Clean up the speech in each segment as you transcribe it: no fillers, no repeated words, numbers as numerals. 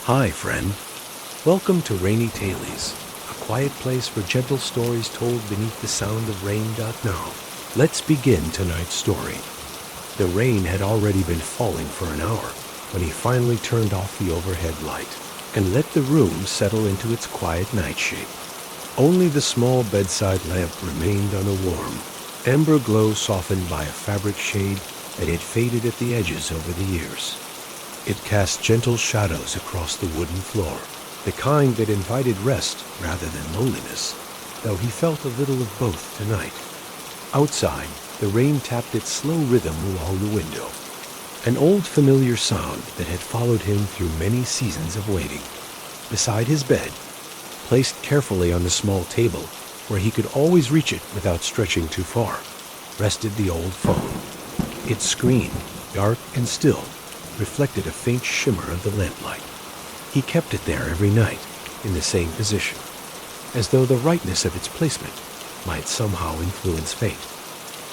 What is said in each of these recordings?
Hi, friend. Welcome to Rainy Tales, a quiet place for gentle stories told beneath the sound of rain. Now, let's begin tonight's story. The rain had already been falling for an hour when he finally turned off the overhead light and let the room settle into its quiet night shape. Only the small bedside lamp remained on a warm, amber glow softened by a fabric shade that had faded at the edges over the years. It cast gentle shadows across the wooden floor, the kind that invited rest rather than loneliness, though he felt a little of both tonight. Outside, the rain tapped its slow rhythm along the window, an old familiar sound that had followed him through many seasons of waiting. Beside his bed, placed carefully on the small table where he could always reach it without stretching too far, rested the old phone. Its screen, dark and still, reflected a faint shimmer of the lamplight. He kept it there every night, in the same position, as though the rightness of its placement might somehow influence fate.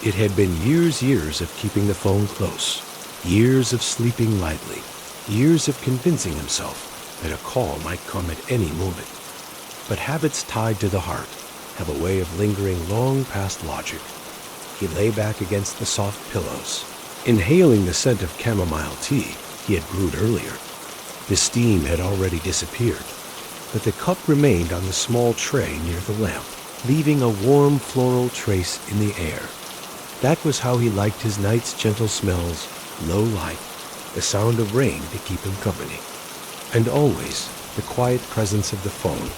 It had been years of keeping the phone close, years of sleeping lightly, years of convincing himself that a call might come at any moment. But habits tied to the heart have a way of lingering long past logic. He lay back against the soft pillows, inhaling the scent of chamomile tea he had brewed earlier. The steam had already disappeared, but the cup remained on the small tray near the lamp, leaving a warm floral trace in the air. That was how he liked his night's gentle smells, low light, the sound of rain to keep him company. And always the quiet presence of the phone.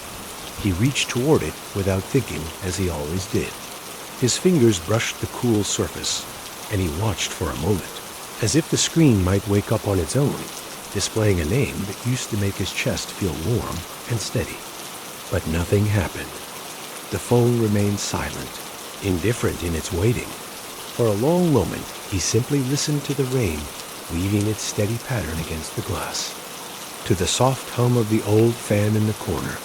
He reached toward it without thinking, as he always did. His fingers brushed the cool surface, and he watched for a moment, as if the screen might wake up on its own, displaying a name that used to make his chest feel warm and steady. But nothing happened. The phone remained silent, indifferent in its waiting. For a long moment, he simply listened to the rain, weaving its steady pattern against the glass, to the soft hum of the old fan in the corner,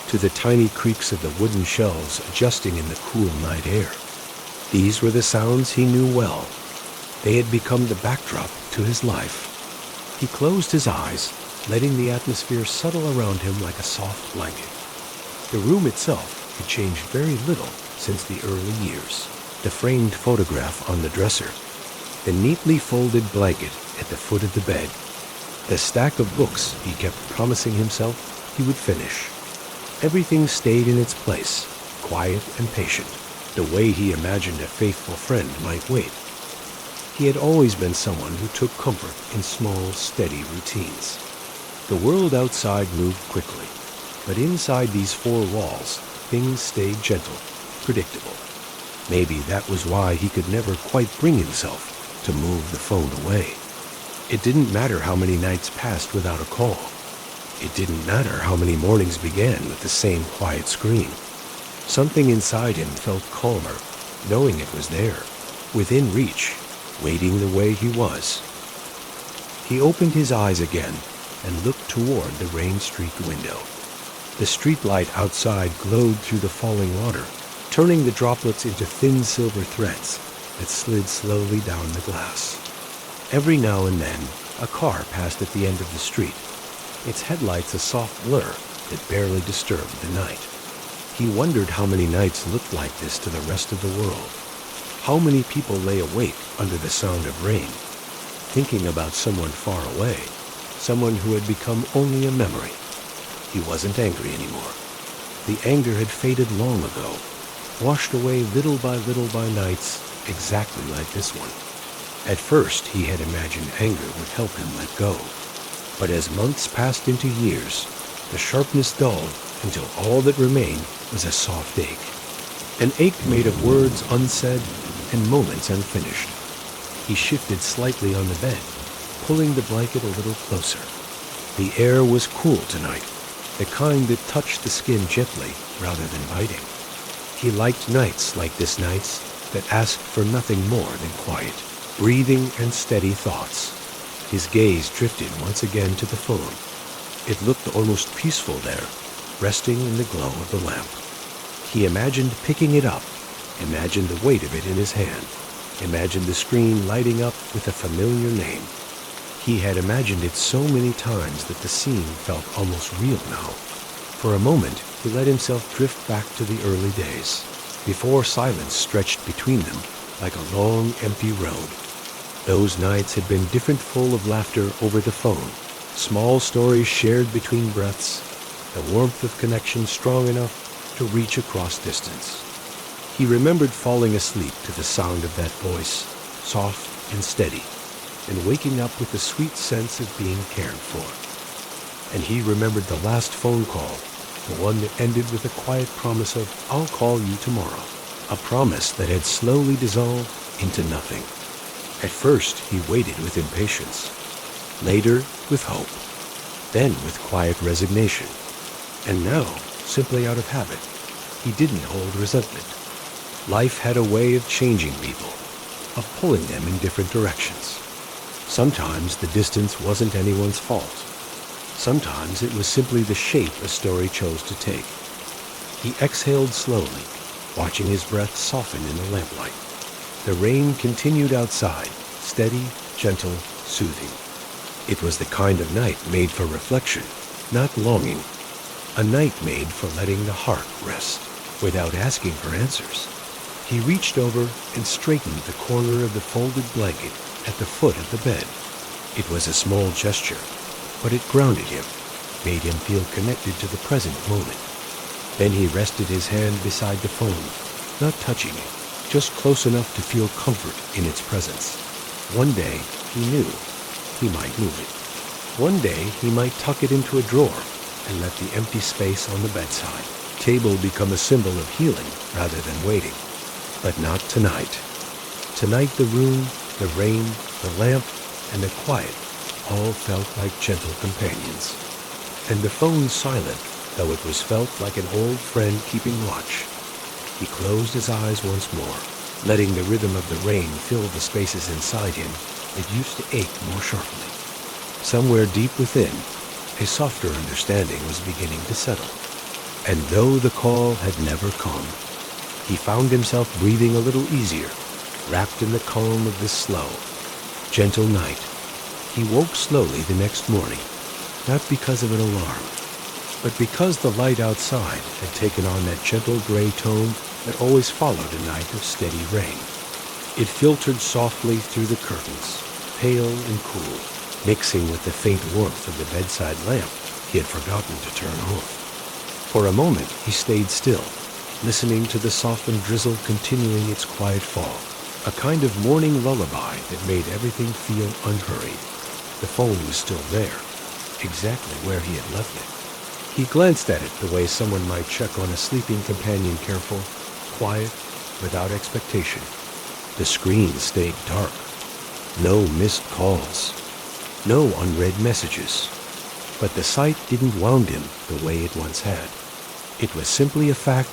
to the tiny creaks of the wooden shelves adjusting in the cool night air. These were the sounds he knew well. They had become the backdrop to his life. He closed his eyes, letting the atmosphere settle around him like a soft blanket. The room itself had changed very little since the early years. The framed photograph on the dresser, the neatly folded blanket at the foot of the bed, the stack of books he kept promising himself he would finish. Everything stayed in its place, quiet and patient, the way he imagined a faithful friend might wait. He had always been someone who took comfort in small, steady routines. The world outside moved quickly, but inside these four walls, things stayed gentle, predictable. Maybe that was why he could never quite bring himself to move the phone away. It didn't matter how many nights passed without a call. It didn't matter how many mornings began with the same quiet screen. Something inside him felt calmer, knowing it was there, within reach, waiting the way he was. He opened his eyes again and looked toward the rain-streaked window. The streetlight outside glowed through the falling water, turning the droplets into thin silver threads that slid slowly down the glass. Every now and then, a car passed at the end of the street, its headlights a soft blur that barely disturbed the night. He wondered how many nights looked like this to the rest of the world. How many people lay awake under the sound of rain, thinking about someone far away, someone who had become only a memory. He wasn't angry anymore. The anger had faded long ago, washed away little by nights exactly like this one. At first, he had imagined anger would help him let go. But as months passed into years, the sharpness dulled until all that remained was a soft ache. An ache made of words unsaid and moments unfinished. He shifted slightly on the bed, pulling the blanket a little closer. The air was cool tonight, the kind that touched the skin gently rather than biting. He liked nights like this nights that asked for nothing more than quiet, breathing and steady thoughts. His gaze drifted once again to the phone. It looked almost peaceful there, resting in the glow of the lamp. He imagined picking it up, imagined the weight of it in his hand, imagined the screen lighting up with a familiar name. He had imagined it so many times that the scene felt almost real now. For a moment, he let himself drift back to the early days, before silence stretched between them like a long, empty road. Those nights had been different, full of laughter over the phone, small stories shared between breaths, the warmth of connection strong enough to reach across distance. He remembered falling asleep to the sound of that voice, soft and steady, and waking up with the sweet sense of being cared for. And he remembered the last phone call, the one that ended with a quiet promise of, "I'll call you tomorrow," a promise that had slowly dissolved into nothing. At first, he waited with impatience, later with hope, then with quiet resignation, and now, simply out of habit, he didn't hold resentment. Life had a way of changing people, of pulling them in different directions. Sometimes the distance wasn't anyone's fault. Sometimes it was simply the shape a story chose to take. He exhaled slowly, watching his breath soften in the lamplight. The rain continued outside, steady, gentle, soothing. It was the kind of night made for reflection, not longing. A night made for letting the heart rest, without asking for answers. He reached over and straightened the corner of the folded blanket at the foot of the bed. It was a small gesture, but it grounded him, made him feel connected to the present moment. Then he rested his hand beside the phone, not touching it, just close enough to feel comfort in its presence. One day, he knew, he might move it. One day, he might tuck it into a drawer and let the empty space on the bedside table become a symbol of healing rather than waiting. But not tonight. Tonight the room, the rain, the lamp, and the quiet all felt like gentle companions. And the phone silent, though it was felt like an old friend keeping watch. He closed his eyes once more, letting the rhythm of the rain fill the spaces inside him that used to ache more sharply. Somewhere deep within, a softer understanding was beginning to settle. And though the call had never come, he found himself breathing a little easier, wrapped in the calm of this slow, gentle night. He woke slowly the next morning, not because of an alarm, but because the light outside had taken on that gentle gray tone that always followed a night of steady rain. It filtered softly through the curtains, pale and cool, mixing with the faint warmth of the bedside lamp he had forgotten to turn off. For a moment he stayed still, listening to the softened drizzle continuing its quiet fall, a kind of morning lullaby that made everything feel unhurried. The phone was still there, exactly where he had left it. He glanced at it the way someone might check on a sleeping companion, careful, quiet, without expectation. The screen stayed dark. No missed calls. No unread messages. But the sight didn't wound him the way it once had. It was simply a fact,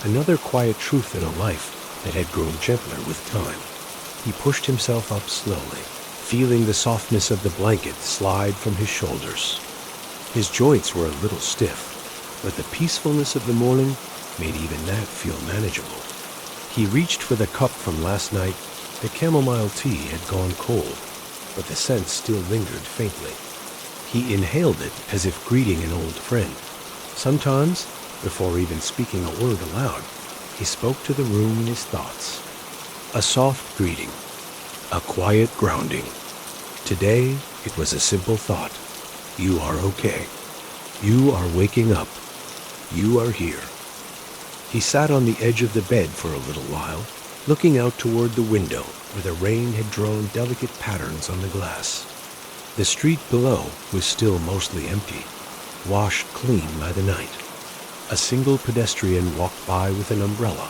another quiet truth in a life that had grown gentler with time. He pushed himself up slowly, feeling the softness of the blanket slide from his shoulders. His joints were a little stiff, but the peacefulness of the morning made even that feel manageable. He reached for the cup from last night. The chamomile tea had gone cold, but the scent still lingered faintly. He inhaled it as if greeting an old friend. Sometimes, before even speaking a word aloud, he spoke to the room in his thoughts. A soft greeting, a quiet grounding. Today, it was a simple thought. You are okay. You are waking up. You are here. He sat on the edge of the bed for a little while, looking out toward the window where the rain had drawn delicate patterns on the glass. The street below was still mostly empty, washed clean by the night. A single pedestrian walked by with an umbrella,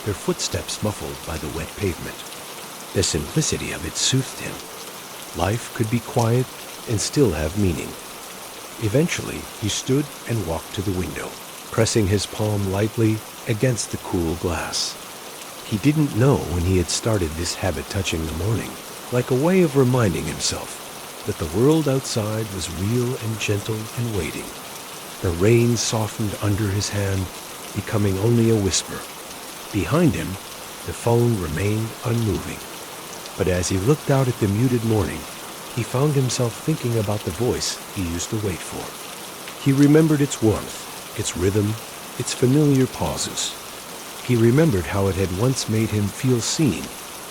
their footsteps muffled by the wet pavement. The simplicity of it soothed him. Life could be quiet and still have meaning. Eventually, he stood and walked to the window, pressing his palm lightly against the cool glass. He didn't know when he had started this habit touching the morning, like a way of reminding himself that the world outside was real and gentle and waiting. The rain softened under his hand, becoming only a whisper. Behind him, the phone remained unmoving. But as he looked out at the muted morning, he found himself thinking about the voice he used to wait for. He remembered its warmth, its rhythm, its familiar pauses. He remembered how it had once made him feel seen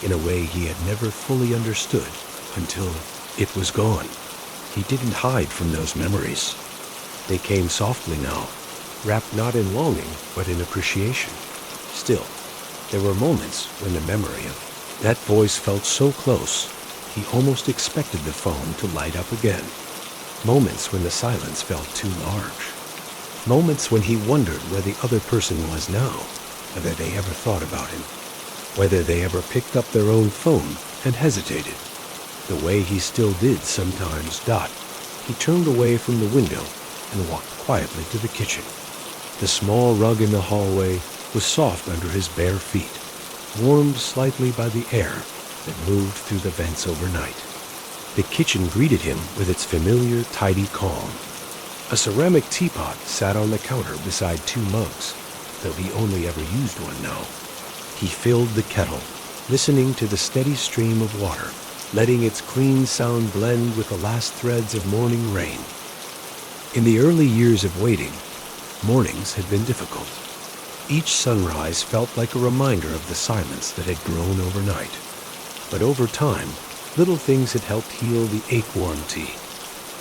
in a way he had never fully understood until it was gone. He didn't hide from those memories. They came softly now, wrapped not in longing, but in appreciation. Still, there were moments when the memory of that voice felt so close, he almost expected the phone to light up again. Moments when the silence felt too large. Moments when he wondered where the other person was now, whether they ever thought about him, whether they ever picked up their own phone and hesitated. The way he still did sometimes. He turned away from the window and walked quietly to the kitchen. The small rug in the hallway was soft under his bare feet, warmed slightly by the air that moved through the vents overnight. The kitchen greeted him with its familiar, tidy calm. A ceramic teapot sat on the counter beside two mugs, though he only ever used one now. He filled the kettle, listening to the steady stream of water, letting its clean sound blend with the last threads of morning rain. In the early years of waiting, mornings had been difficult. Each sunrise felt like a reminder of the silence that had grown overnight. But over time, little things had helped heal the ache-worn tea.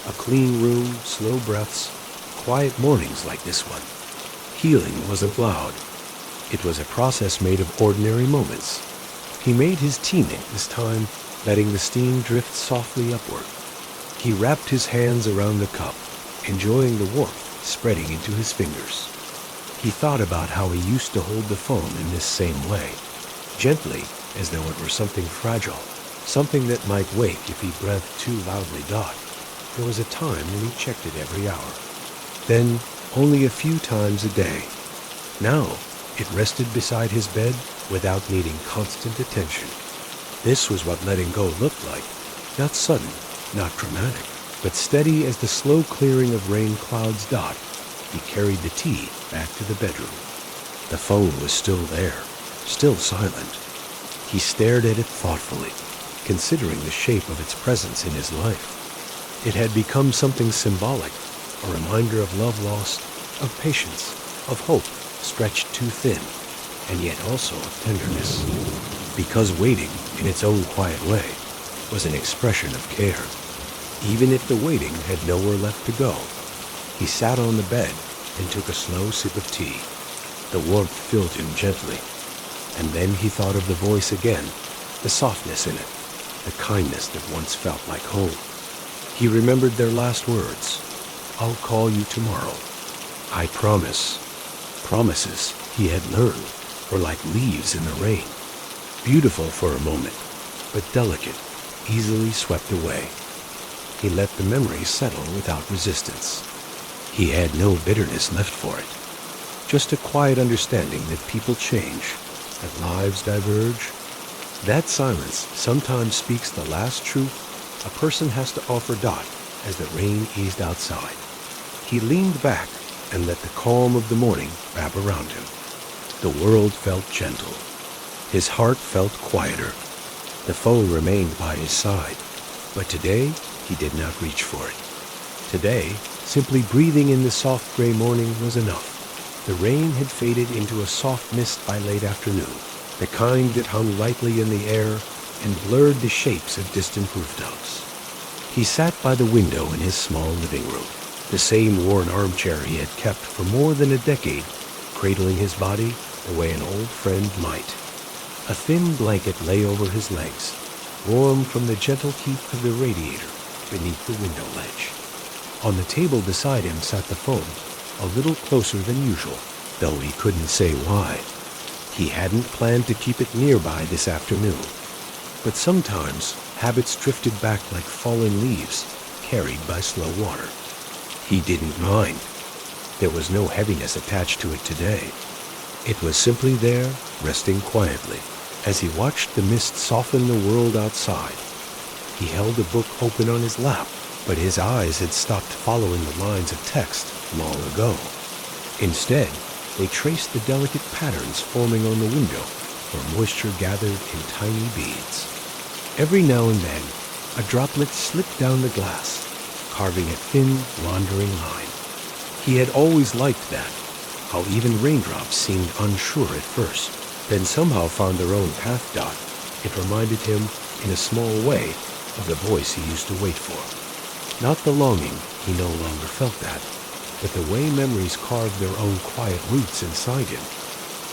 A clean room, slow breaths, quiet mornings like this one. Healing wasn't loud. It was a process made of ordinary moments. He made his tea make this time, letting the steam drift softly upward. He wrapped his hands around the cup, enjoying the warmth spreading into his fingers. He thought about how he used to hold the phone in this same way, gently, as though it were something fragile, something that might wake if he breathed too loudly. There was a time when he checked it every hour. Then, only a few times a day. Now, it rested beside his bed without needing constant attention. This was what letting go looked like. Not sudden, not dramatic, but steady as the slow clearing of rain clouds. He carried the tea back to the bedroom. The phone was still there, still silent. He stared at it thoughtfully, considering the shape of its presence in his life. It had become something symbolic, a reminder of love lost, of patience, of hope stretched too thin, and yet also of tenderness. Because waiting, in its own quiet way, was an expression of care. Even if the waiting had nowhere left to go, he sat on the bed and took a slow sip of tea. The warmth filled him gently, and then he thought of the voice again, the softness in it, the kindness that once felt like home. He remembered their last words, "I'll call you tomorrow. I promise." Promises, he had learned, were like leaves in the rain, beautiful for a moment, but delicate, easily swept away. He let the memory settle without resistance. He had no bitterness left for it, just a quiet understanding that people change, that lives diverge. That silence sometimes speaks the last truth a person has to offer. As the rain eased outside, he leaned back and let the calm of the morning wrap around him. The world felt gentle. His heart felt quieter. The phone remained by his side, but today he did not reach for it. Today, simply breathing in the soft gray morning was enough. The rain had faded into a soft mist by late afternoon, the kind that hung lightly in the air and blurred the shapes of distant rooftops. He sat by the window in his small living room, the same worn armchair he had kept for more than a decade, cradling his body the way an old friend might. A thin blanket lay over his legs, warm from the gentle heat of the radiator beneath the window ledge. On the table beside him sat the phone, a little closer than usual, though he couldn't say why. He hadn't planned to keep it nearby this afternoon, but sometimes habits drifted back like fallen leaves carried by slow water. He didn't mind. There was no heaviness attached to it today. It was simply there, resting quietly, as he watched the mist soften the world outside. He held a book open on his lap, but his eyes had stopped following the lines of text long ago. Instead, they traced the delicate patterns forming on the window where moisture gathered in tiny beads. Every now and then, A droplet slipped down the glass, carving a thin, wandering line. He had always liked that, how even raindrops seemed unsure at first, then somehow found their own path dot. It reminded him, in a small way, of the voice he used to wait for. Not the longing, he no longer felt that, but the way memories carved their own quiet roots inside him,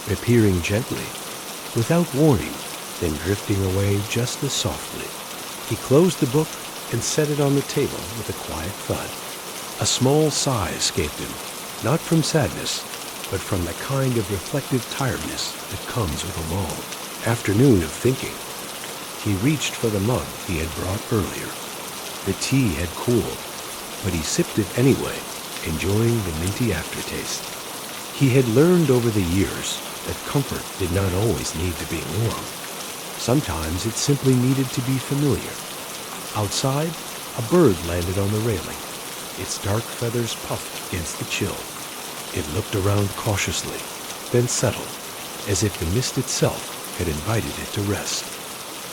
appearing gently, without warning, then drifting away just as softly. He closed the book and set it on the table with a quiet thud. A small sigh escaped him, not from sadness, but from the kind of reflective tiredness that comes with a long afternoon of thinking. He reached for the mug he had brought earlier. The tea had cooled, but he sipped it anyway, enjoying the minty aftertaste. He had learned over the years that comfort did not always need to be warm. Sometimes it simply needed to be familiar. Outside, a bird landed on the railing. Its dark feathers puffed against the chill. It looked around cautiously, then settled, as if the mist itself had invited it to rest.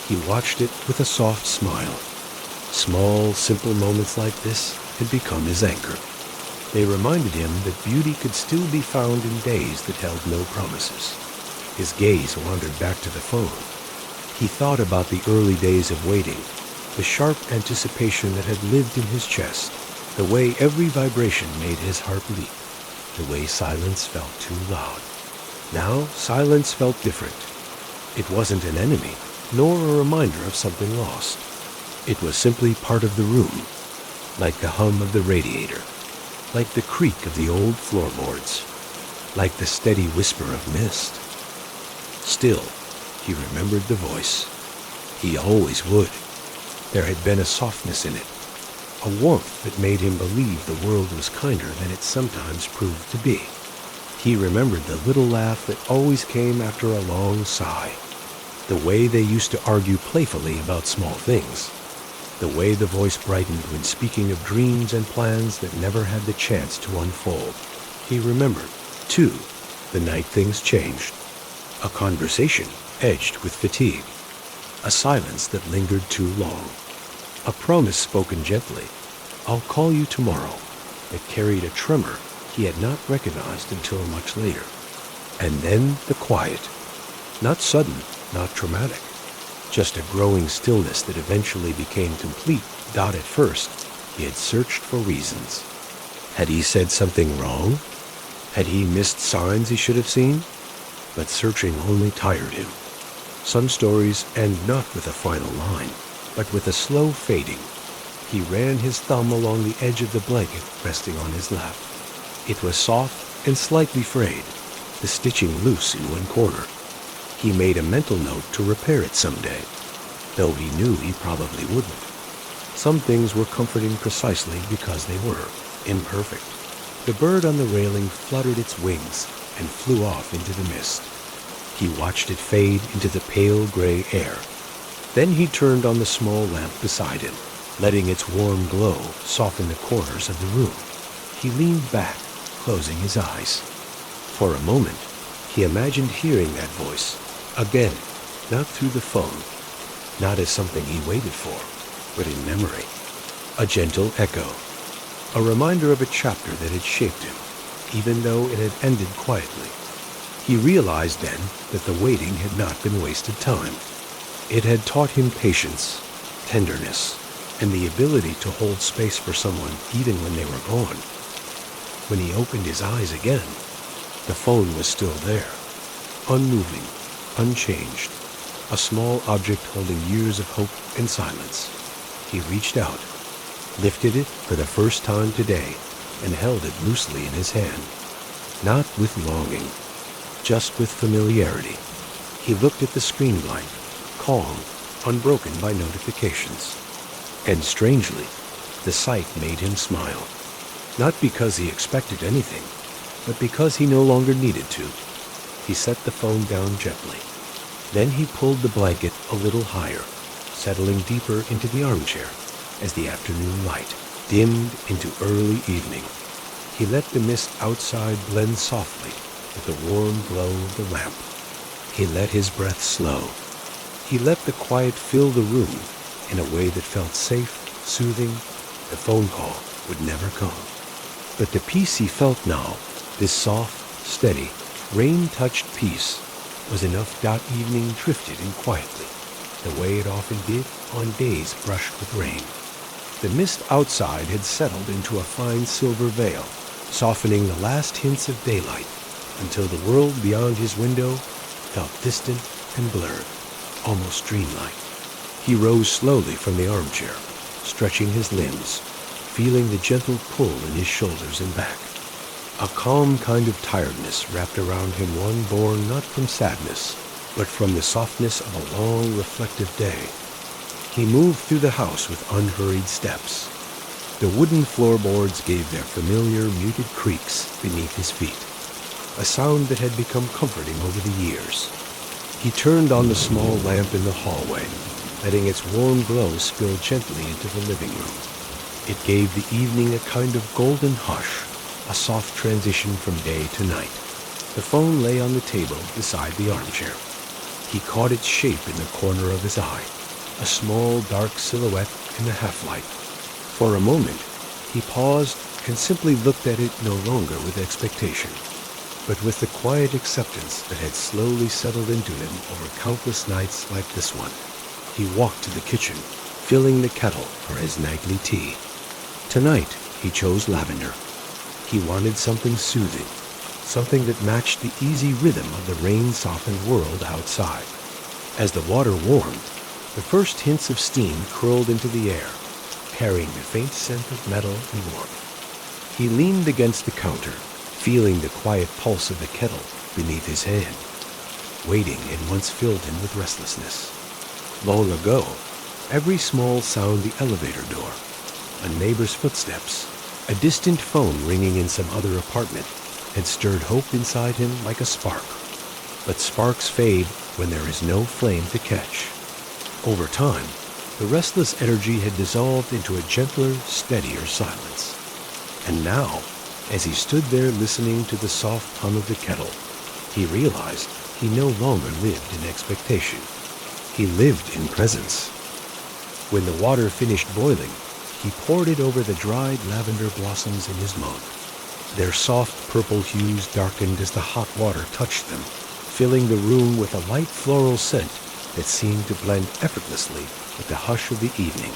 He watched it with a soft smile. Small, simple moments like this had become his anchor. They reminded him that beauty could still be found in days that held no promises. His gaze wandered back to the phone. He thought about the early days of waiting, the sharp anticipation that had lived in his chest, the way every vibration made his heart leap, the way silence felt too loud. Now silence felt different. It wasn't an enemy, nor a reminder of something lost. It was simply part of the room, like the hum of the radiator, like the creak of the old floorboards, like the steady whisper of mist. Still, he remembered the voice. He always would. There had been a softness in it, a warmth that made him believe the world was kinder than it sometimes proved to be. He remembered the little laugh that always came after a long sigh, the way they used to argue playfully about small things, the way the voice brightened when speaking of dreams and plans that never had the chance to unfold. He remembered, too, the night things changed. A conversation edged with fatigue, a silence that lingered too long, a promise spoken gently, "I'll call you tomorrow," that carried a tremor he had not recognized until much later. And then the quiet, not sudden, not dramatic, just a growing stillness that eventually became complete. At first, he had searched for reasons. Had he said something wrong? Had he missed signs he should have seen? But searching only tired him. Some stories end not with a final line, but with a slow fading. He ran his thumb along the edge of the blanket resting on his lap. It was soft and slightly frayed, the stitching loose in one corner. He made a mental note to repair it someday, though he knew he probably wouldn't. Some things were comforting precisely because they were imperfect. The bird on the railing fluttered its wings and flew off into the mist. He watched it fade into the pale gray air. Then he turned on the small lamp beside him, letting its warm glow soften the corners of the room. He leaned back, closing his eyes. For a moment, he imagined hearing that voice, again, not through the phone, not as something he waited for, but in memory. A gentle echo, a reminder of a chapter that had shaped him, even though it had ended quietly. He realized then that the waiting had not been wasted time. It had taught him patience, tenderness, and the ability to hold space for someone even when they were gone. When he opened his eyes again, the phone was still there, unmoving, unchanged, a small object holding years of hope and silence. He reached out, lifted it for the first time today, and held it loosely in his hand, not with longing, just with familiarity. He looked at the screen blank, calm, unbroken by notifications. And strangely, the sight made him smile. Not because he expected anything, but because he no longer needed to. He set the phone down gently. Then he pulled the blanket a little higher, settling deeper into the armchair as the afternoon light dimmed into early evening. He let the mist outside blend softly with the warm glow of the lamp. He let his breath slow. He let the quiet fill the room in a way that felt safe, soothing. The phone call would never come. But the peace he felt now, this soft, steady, rain-touched peace, was enough that evening drifted in quietly, the way it often did on days brushed with rain. The mist outside had settled into a fine silver veil, softening the last hints of daylight, until the world beyond his window felt distant and blurred, almost dreamlike. He rose slowly from the armchair, stretching his limbs, feeling the gentle pull in his shoulders and back. A calm kind of tiredness wrapped around him, one born not from sadness, but from the softness of a long, reflective day. He moved through the house with unhurried steps. The wooden floorboards gave their familiar, muted creaks beneath his feet, a sound that had become comforting over the years. He turned on the small lamp in the hallway, letting its warm glow spill gently into the living room. It gave the evening a kind of golden hush, a soft transition from day to night. The phone lay on the table beside the armchair. He caught its shape in the corner of his eye, a small dark silhouette in the half-light. For a moment, he paused and simply looked at it, no longer with expectation, but with the quiet acceptance that had slowly settled into him over countless nights like this one. He walked to the kitchen, filling the kettle for his nightly tea. Tonight, he chose lavender. He wanted something soothing, something that matched the easy rhythm of the rain-softened world outside. As the water warmed, the first hints of steam curled into the air, carrying a faint scent of metal and warmth. He leaned against the counter, feeling the quiet pulse of the kettle beneath his hand. Waiting had once filled him with restlessness. Long ago, every small sound, the elevator door, a neighbor's footsteps, a distant phone ringing in some other apartment, had stirred hope inside him like a spark. But sparks fade when there is no flame to catch. Over time, the restless energy had dissolved into a gentler, steadier silence. And now, as he stood there listening to the soft hum of the kettle, he realized he no longer lived in expectation. He lived in presence. When the water finished boiling, he poured it over the dried lavender blossoms in his mug. Their soft purple hues darkened as the hot water touched them, filling the room with a light floral scent that seemed to blend effortlessly with the hush of the evening.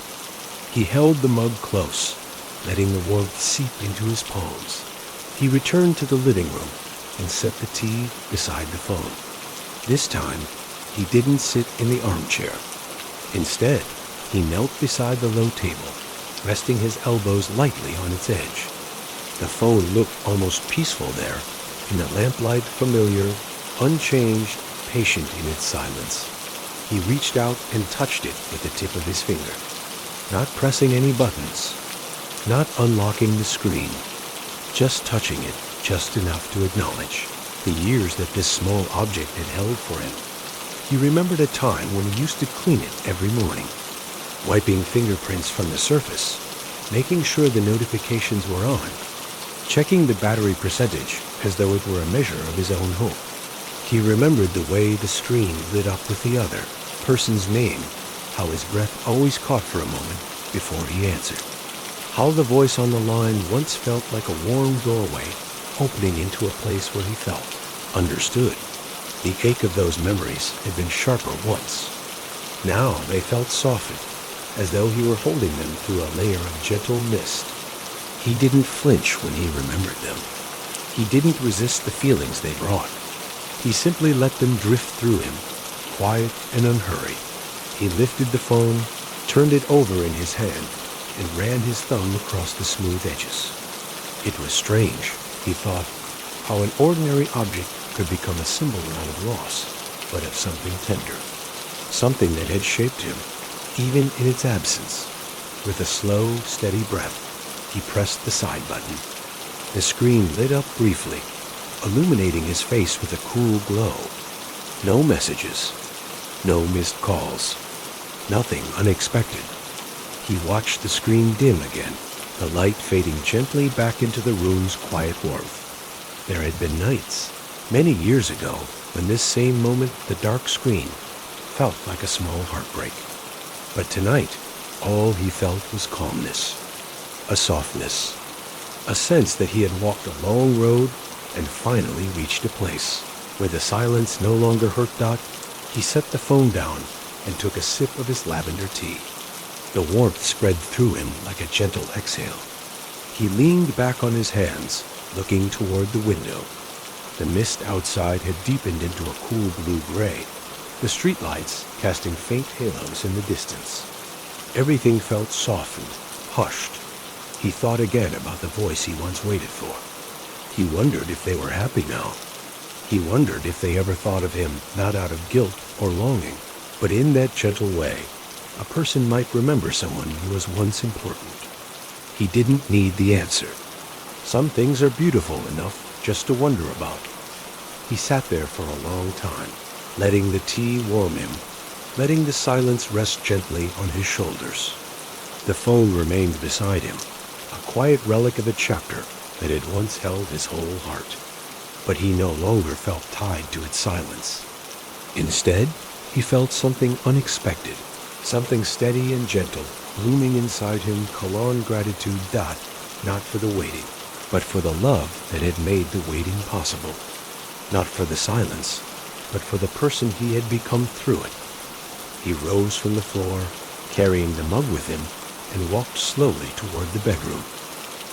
He held the mug close, letting the warmth seep into his palms. He returned to the living room and set the tea beside the phone. This time, he didn't sit in the armchair. Instead, he knelt beside the low table, resting his elbows lightly on its edge. The phone looked almost peaceful there, in the lamplight, familiar, unchanged, patient in its silence. He reached out and touched it with the tip of his finger, not pressing any buttons, not unlocking the screen, just touching it just enough to acknowledge the years that this small object had held for him. He remembered a time when he used to clean it every morning, wiping fingerprints from the surface, making sure the notifications were on, checking the battery percentage as though it were a measure of his own hope. He remembered the way the screen lit up with the other person's name, how his breath always caught for a moment before he answered, how the voice on the line once felt like a warm doorway opening into a place where he felt understood. The ache of those memories had been sharper once. Now they felt softened, as though he were holding them through a layer of gentle mist. He didn't flinch when he remembered them. He didn't resist the feelings they brought. He simply let them drift through him, quiet and unhurried. He lifted the phone, turned it over in his hand, and ran his thumb across the smooth edges. It was strange, he thought, how an ordinary object could become a symbol not of loss, but of something tender, something that had shaped him, even in its absence. With a slow, steady breath, he pressed the side button. The screen lit up briefly, illuminating his face with a cool glow. No messages, no missed calls, nothing unexpected. He watched the screen dim again, the light fading gently back into the room's quiet warmth. There had been nights, many years ago, when this same moment, the dark screen, felt like a small heartbreak. But tonight, all he felt was calmness, a softness, a sense that he had walked a long road and finally reached a place where the silence no longer hurt Dot. He set the phone down and took a sip of his lavender tea. The warmth spread through him like a gentle exhale. He leaned back on his hands, looking toward the window. The mist outside had deepened into a cool blue-gray, the streetlights casting faint halos in the distance. Everything felt softened, hushed. He thought again about the voice he once waited for. He wondered if they were happy now. He wondered if they ever thought of him not out of guilt or longing, but in that gentle way. A person might remember someone who was once important. He didn't need the answer. Some things are beautiful enough just to wonder about. He sat there for a long time, letting the tea warm him, letting the silence rest gently on his shoulders. The phone remained beside him, a quiet relic of a chapter that had once held his whole heart. But he no longer felt tied to its silence. Instead, he felt something unexpected, something steady and gentle, blooming inside him, Kalan gratitude Dot, not for the waiting, but for the love that had made the waiting possible. Not for the silence, but for the person he had become through it. He rose from the floor, carrying the mug with him, and walked slowly toward the bedroom.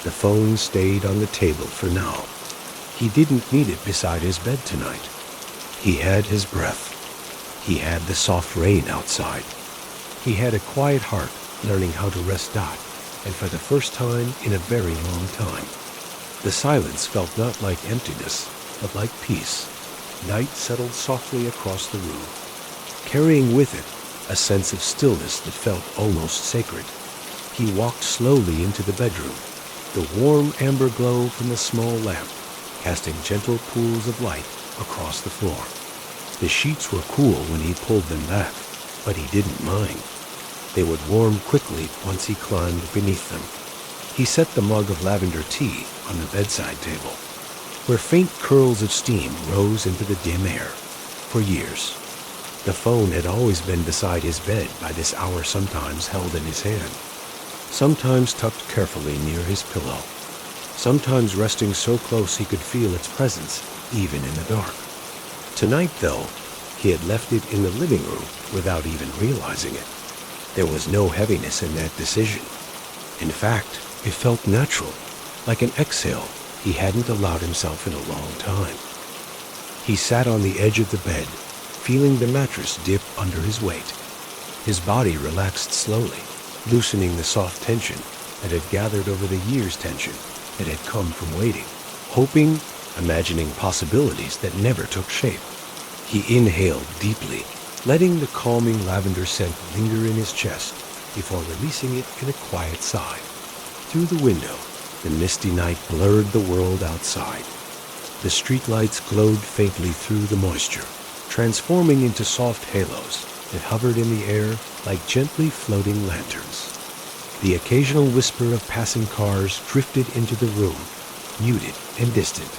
The phone stayed on the table for now. He didn't need it beside his bed tonight. He had his breath. He had the soft rain outside. He had a quiet heart learning how to rest Dot, and for the first time in a very long time. The silence felt not like emptiness, but like peace. Night settled softly across the room, carrying with it a sense of stillness that felt almost sacred. He walked slowly into the bedroom, the warm amber glow from the small lamp casting gentle pools of light across the floor. The sheets were cool when he pulled them back, but he didn't mind. They would warm quickly once he climbed beneath them. He set the mug of lavender tea on the bedside table, where faint curls of steam rose into the dim air. For years, the phone had always been beside his bed by this hour, sometimes held in his hand, sometimes tucked carefully near his pillow, sometimes resting so close he could feel its presence even in the dark. Tonight, though, he had left it in the living room without even realizing it. There was no heaviness in that decision. In fact, it felt natural, like an exhale he hadn't allowed himself in a long time. He sat on the edge of the bed, feeling the mattress dip under his weight. His body relaxed slowly, loosening the soft tension that had gathered over the years' tension that had come from waiting, hoping, imagining possibilities that never took shape. He inhaled deeply, letting the calming lavender scent linger in his chest before releasing it in a quiet sigh. Through the window, the misty night blurred the world outside. The streetlights glowed faintly through the moisture, transforming into soft halos that hovered in the air like gently floating lanterns. The occasional whisper of passing cars drifted into the room, muted and distant.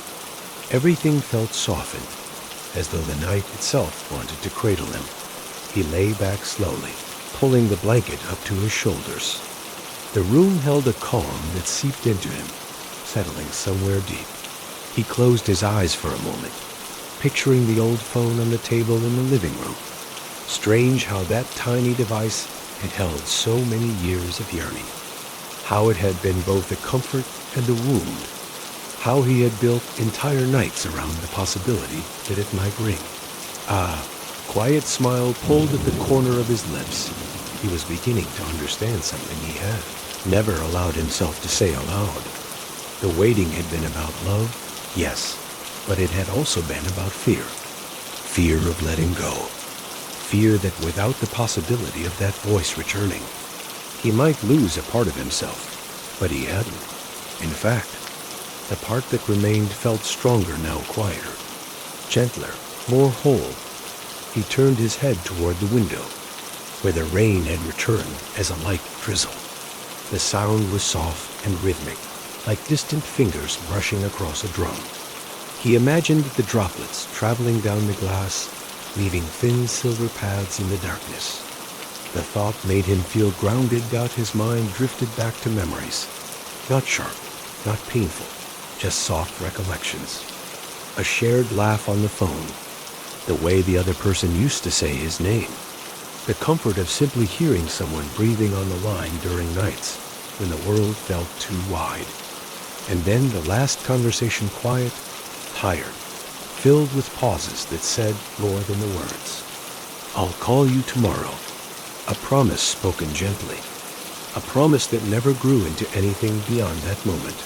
Everything felt softened, as though the night itself wanted to cradle him. He lay back slowly, pulling the blanket up to his shoulders. The room held a calm that seeped into him, settling somewhere deep. He closed his eyes for a moment, picturing the old phone on the table in the living room. Strange how that tiny device had held so many years of yearning. How it had been both a comfort and a wound. How he had built entire nights around the possibility that it might ring. Quiet smile pulled at the corner of his lips. He was beginning to understand something he had never allowed himself to say aloud. The waiting had been about love, yes, but it had also been about fear. Fear of letting go. Fear that without the possibility of that voice returning, he might lose a part of himself, but he hadn't. In fact, the part that remained felt stronger now, quieter, gentler, more whole. He turned his head toward the window, where the rain had returned as a light drizzle. The sound was soft and rhythmic, like distant fingers brushing across a drum. He imagined the droplets traveling down the glass, leaving thin silver paths in the darkness. The thought made him feel grounded. His mind drifted back to memories. Not sharp, not painful, just soft recollections. A shared laugh on the phone, the way the other person used to say his name, the comfort of simply hearing someone breathing on the line during nights when the world felt too wide. And then the last conversation, quiet, tired, filled with pauses that said more than the words. "I'll call you tomorrow." A promise spoken gently. A promise that never grew into anything beyond that moment.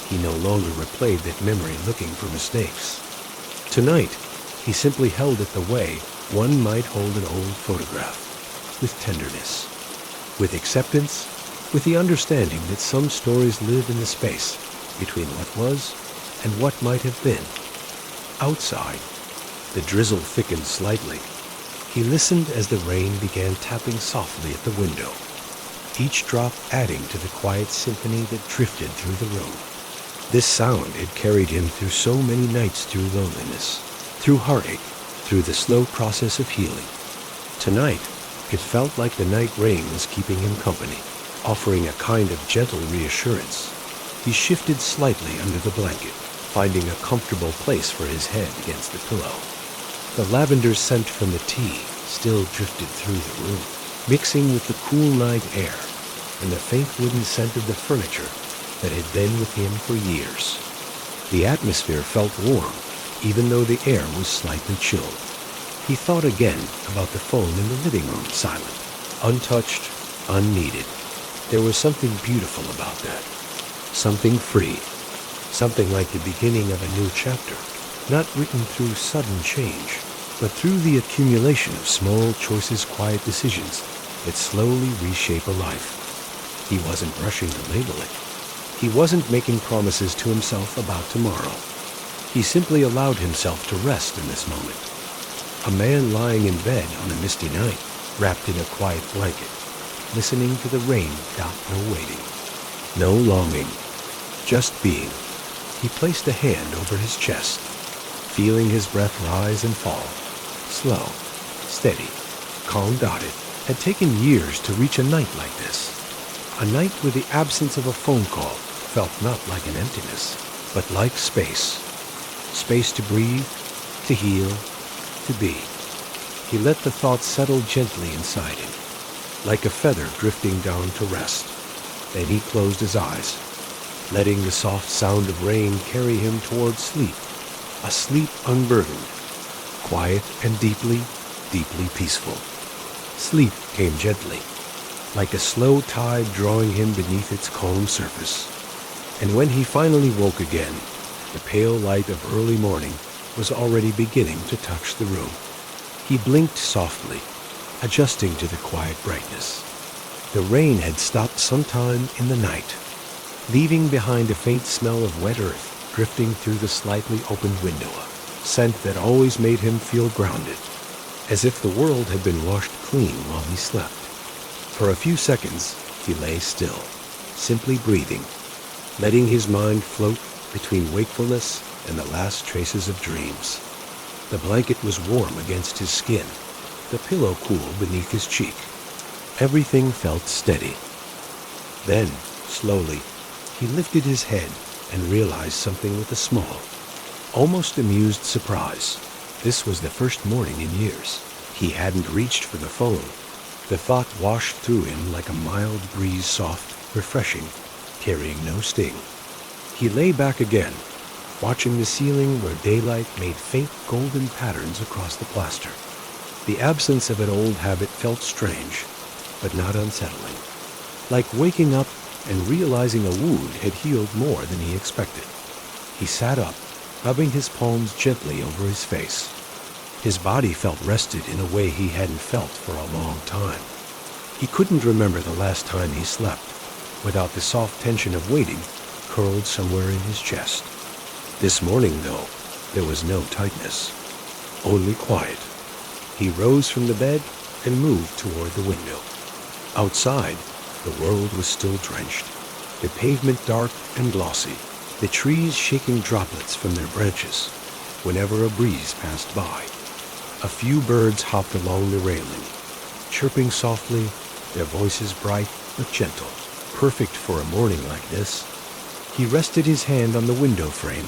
He no longer replayed that memory looking for mistakes. Tonight, he simply held it the way one might hold an old photograph, with tenderness, with acceptance, with the understanding that some stories live in the space between what was and what might have been. Outside, the drizzle thickened slightly. He listened as the rain began tapping softly at the window, each drop adding to the quiet symphony that drifted through the room. This sound had carried him through so many nights, through loneliness, through heartache, through the slow process of healing. Tonight, it felt like the night rain was keeping him company, offering a kind of gentle reassurance. He shifted slightly under the blanket, finding a comfortable place for his head against the pillow. The lavender scent from the tea still drifted through the room, mixing with the cool night air and the faint wooden scent of the furniture that had been with him for years. The atmosphere felt warm, even though the air was slightly chilled. He thought again about the phone in the living room, silent, untouched, unneeded. There was something beautiful about that. Something free. Something like the beginning of a new chapter, not written through sudden change, but through the accumulation of small choices, quiet decisions that slowly reshape a life. He wasn't rushing to label it. He wasn't making promises to himself about tomorrow. He simply allowed himself to rest in this moment. A man lying in bed on a misty night, wrapped in a quiet blanket, listening to the rain without no waiting, no longing, just being. He placed a hand over his chest, feeling his breath rise and fall, slow, steady, calm. It had taken years to reach a night like this, a night where the absence of a phone call felt not like an emptiness, but like space. Space to breathe, to heal, to be. He let the thoughts settle gently inside him, like a feather drifting down to rest. Then he closed his eyes, letting the soft sound of rain carry him toward sleep, a sleep unburdened, quiet and deeply, deeply peaceful. Sleep came gently, like a slow tide drawing him beneath its calm surface. And when he finally woke again, the pale light of early morning was already beginning to touch the room. He blinked softly, adjusting to the quiet brightness. The rain had stopped sometime in the night, leaving behind a faint smell of wet earth drifting through the slightly opened window, a scent that always made him feel grounded, as if the world had been washed clean while he slept. For a few seconds, he lay still, simply breathing, letting his mind float between wakefulness and the last traces of dreams. The blanket was warm against his skin, the pillow cool beneath his cheek. Everything felt steady. Then, slowly, he lifted his head and realized something with a small, almost amused surprise. This was the first morning in years he hadn't reached for the phone. The thought washed through him like a mild breeze, soft, refreshing, carrying no sting. He lay back again, watching the ceiling where daylight made faint golden patterns across the plaster. The absence of an old habit felt strange, but not unsettling, like waking up and realizing a wound had healed more than he expected. He sat up, rubbing his palms gently over his face. His body felt rested in a way he hadn't felt for a long time. He couldn't remember the last time he slept without the soft tension of waiting curled somewhere in his chest. This morning, though, there was no tightness, only quiet. He rose from the bed and moved toward the window. Outside, the world was still drenched, the pavement dark and glossy, the trees shaking droplets from their branches whenever a breeze passed by. A few birds hopped along the railing, chirping softly, their voices bright but gentle, perfect for a morning like this. He rested his hand on the window frame,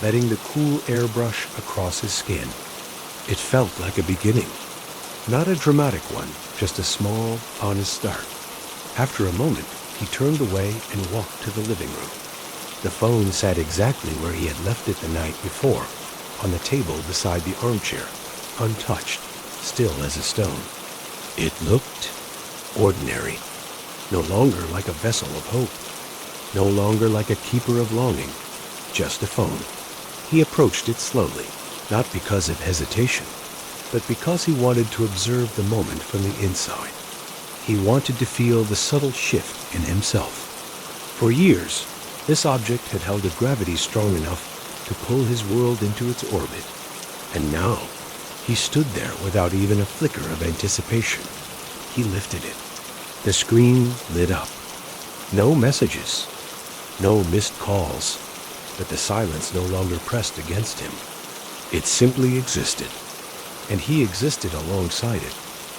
letting the cool air brush across his skin. It felt like a beginning. Not a dramatic one, just a small, honest start. After a moment, he turned away and walked to the living room. The phone sat exactly where he had left it the night before, on the table beside the armchair, untouched, still as a stone. It looked ordinary, no longer like a vessel of hope, no longer like a keeper of longing, just a phone. He approached it slowly, not because of hesitation, but because he wanted to observe the moment from the inside. He wanted to feel the subtle shift in himself. For years, this object had held a gravity strong enough to pull his world into its orbit. And now, he stood there without even a flicker of anticipation. He lifted it. The screen lit up. No messages, no missed calls, but the silence no longer pressed against him. It simply existed, and he existed alongside it.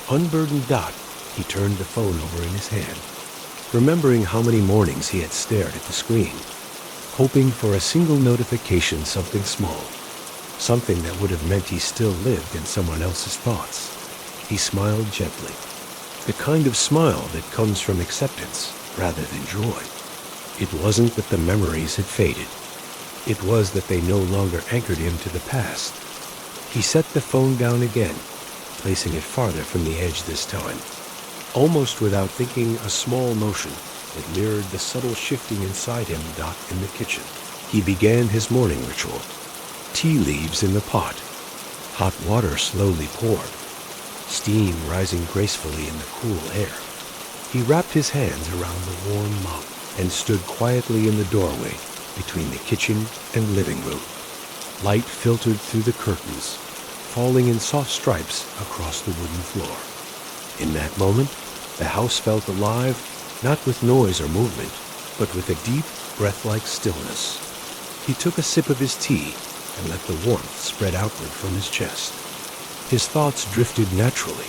Unburdened dot, he turned the phone over in his hand, remembering how many mornings he had stared at the screen, hoping for a single notification, something small, something that would have meant he still lived in someone else's thoughts. He smiled gently, the kind of smile that comes from acceptance rather than joy. It wasn't that the memories had faded. It was that they no longer anchored him to the past. He set the phone down again, placing it farther from the edge this time. Almost without thinking, a small motion that mirrored the subtle shifting inside him dot in the kitchen. He began his morning ritual. Tea leaves in the pot. Hot water slowly poured. Steam rising gracefully in the cool air. He wrapped his hands around the warm mug and stood quietly in the doorway between the kitchen and living room. Light filtered through the curtains, falling in soft stripes across the wooden floor. In that moment, the house felt alive, not with noise or movement, but with a deep, breath-like stillness. He took a sip of his tea and let the warmth spread outward from his chest. His thoughts drifted naturally,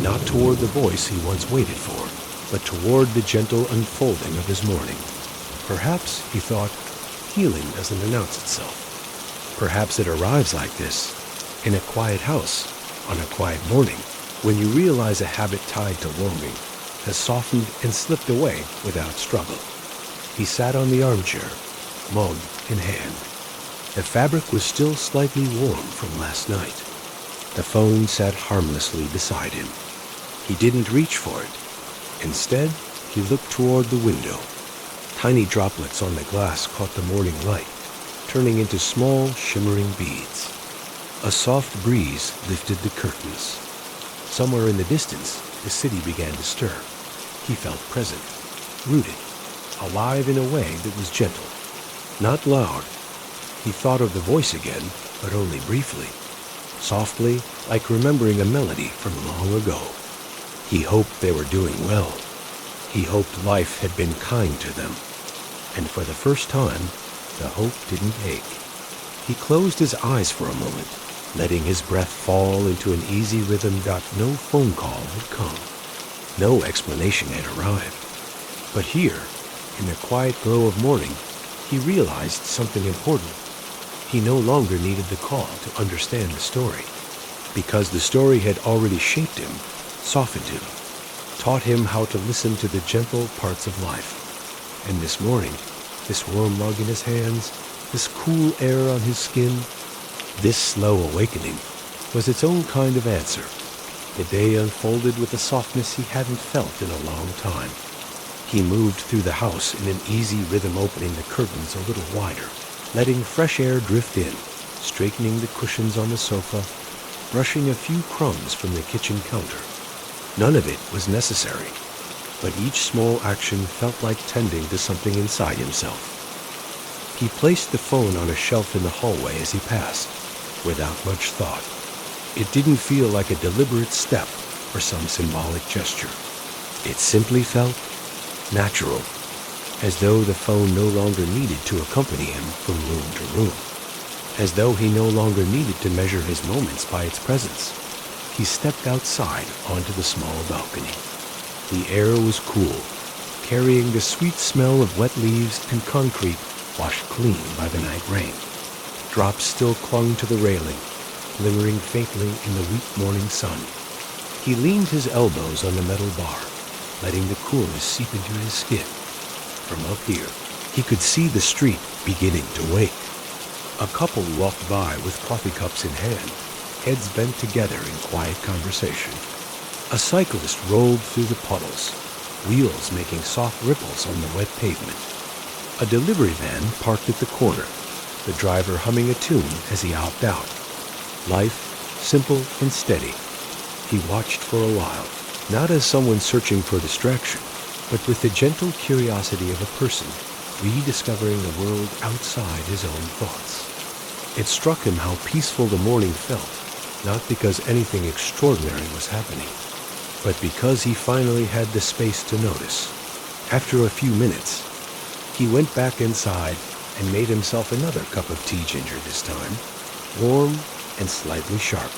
not toward the voice he once waited for, but toward the gentle unfolding of his morning. Perhaps, he thought, healing doesn't announce itself. Perhaps it arrives like this, in a quiet house, on a quiet morning, when you realize a habit tied to longing has softened and slipped away without struggle. He sat on the armchair, mug in hand. The fabric was still slightly warm from last night. The phone sat harmlessly beside him. He didn't reach for it. Instead, he looked toward the window. Tiny droplets on the glass caught the morning light, turning into small, shimmering beads. A soft breeze lifted the curtains. Somewhere in the distance, the city began to stir. He felt present, rooted, alive in a way that was gentle, not loud. He thought of the voice again, but only briefly, softly, like remembering a melody from long ago. He hoped they were doing well. He hoped life had been kind to them. And for the first time, the hope didn't ache. He closed his eyes for a moment, letting his breath fall into an easy rhythm. No phone call had come. No explanation had arrived. But here, in the quiet glow of morning, he realized something important. He no longer needed the call to understand the story, because the story had already shaped him, softened him, taught him how to listen to the gentle parts of life. And this morning, this warm mug in his hands, this cool air on his skin, this slow awakening was its own kind of answer. The day unfolded with a softness he hadn't felt in a long time. He moved through the house in an easy rhythm, opening the curtains a little wider, letting fresh air drift in, straightening the cushions on the sofa, brushing a few crumbs from the kitchen counter. None of it was necessary, but each small action felt like tending to something inside himself. He placed the phone on a shelf in the hallway as he passed, without much thought. It didn't feel like a deliberate step or some symbolic gesture. It simply felt natural, as though the phone no longer needed to accompany him from room to room, as though he no longer needed to measure his moments by its presence. he stepped outside onto the small balcony. The air was cool, carrying the sweet smell of wet leaves and concrete washed clean by the night rain. Drops still clung to the railing, glimmering faintly in the weak morning sun. He leaned his elbows on the metal bar, letting the coolness seep into his skin. From up here, he could see the street beginning to wake. A couple walked by with coffee cups in hand, heads bent together in quiet conversation. A cyclist rolled through the puddles, wheels making soft ripples on the wet pavement. A delivery van parked at the corner, the driver humming a tune as he hopped out. Life, simple and steady. He watched for a while, not as someone searching for distraction, but with the gentle curiosity of a person rediscovering the world outside his own thoughts. It struck him how peaceful the morning felt, not because anything extraordinary was happening, but because he finally had the space to notice. After a few minutes, he went back inside and made himself another cup of tea ginger this time, warm and slightly sharp.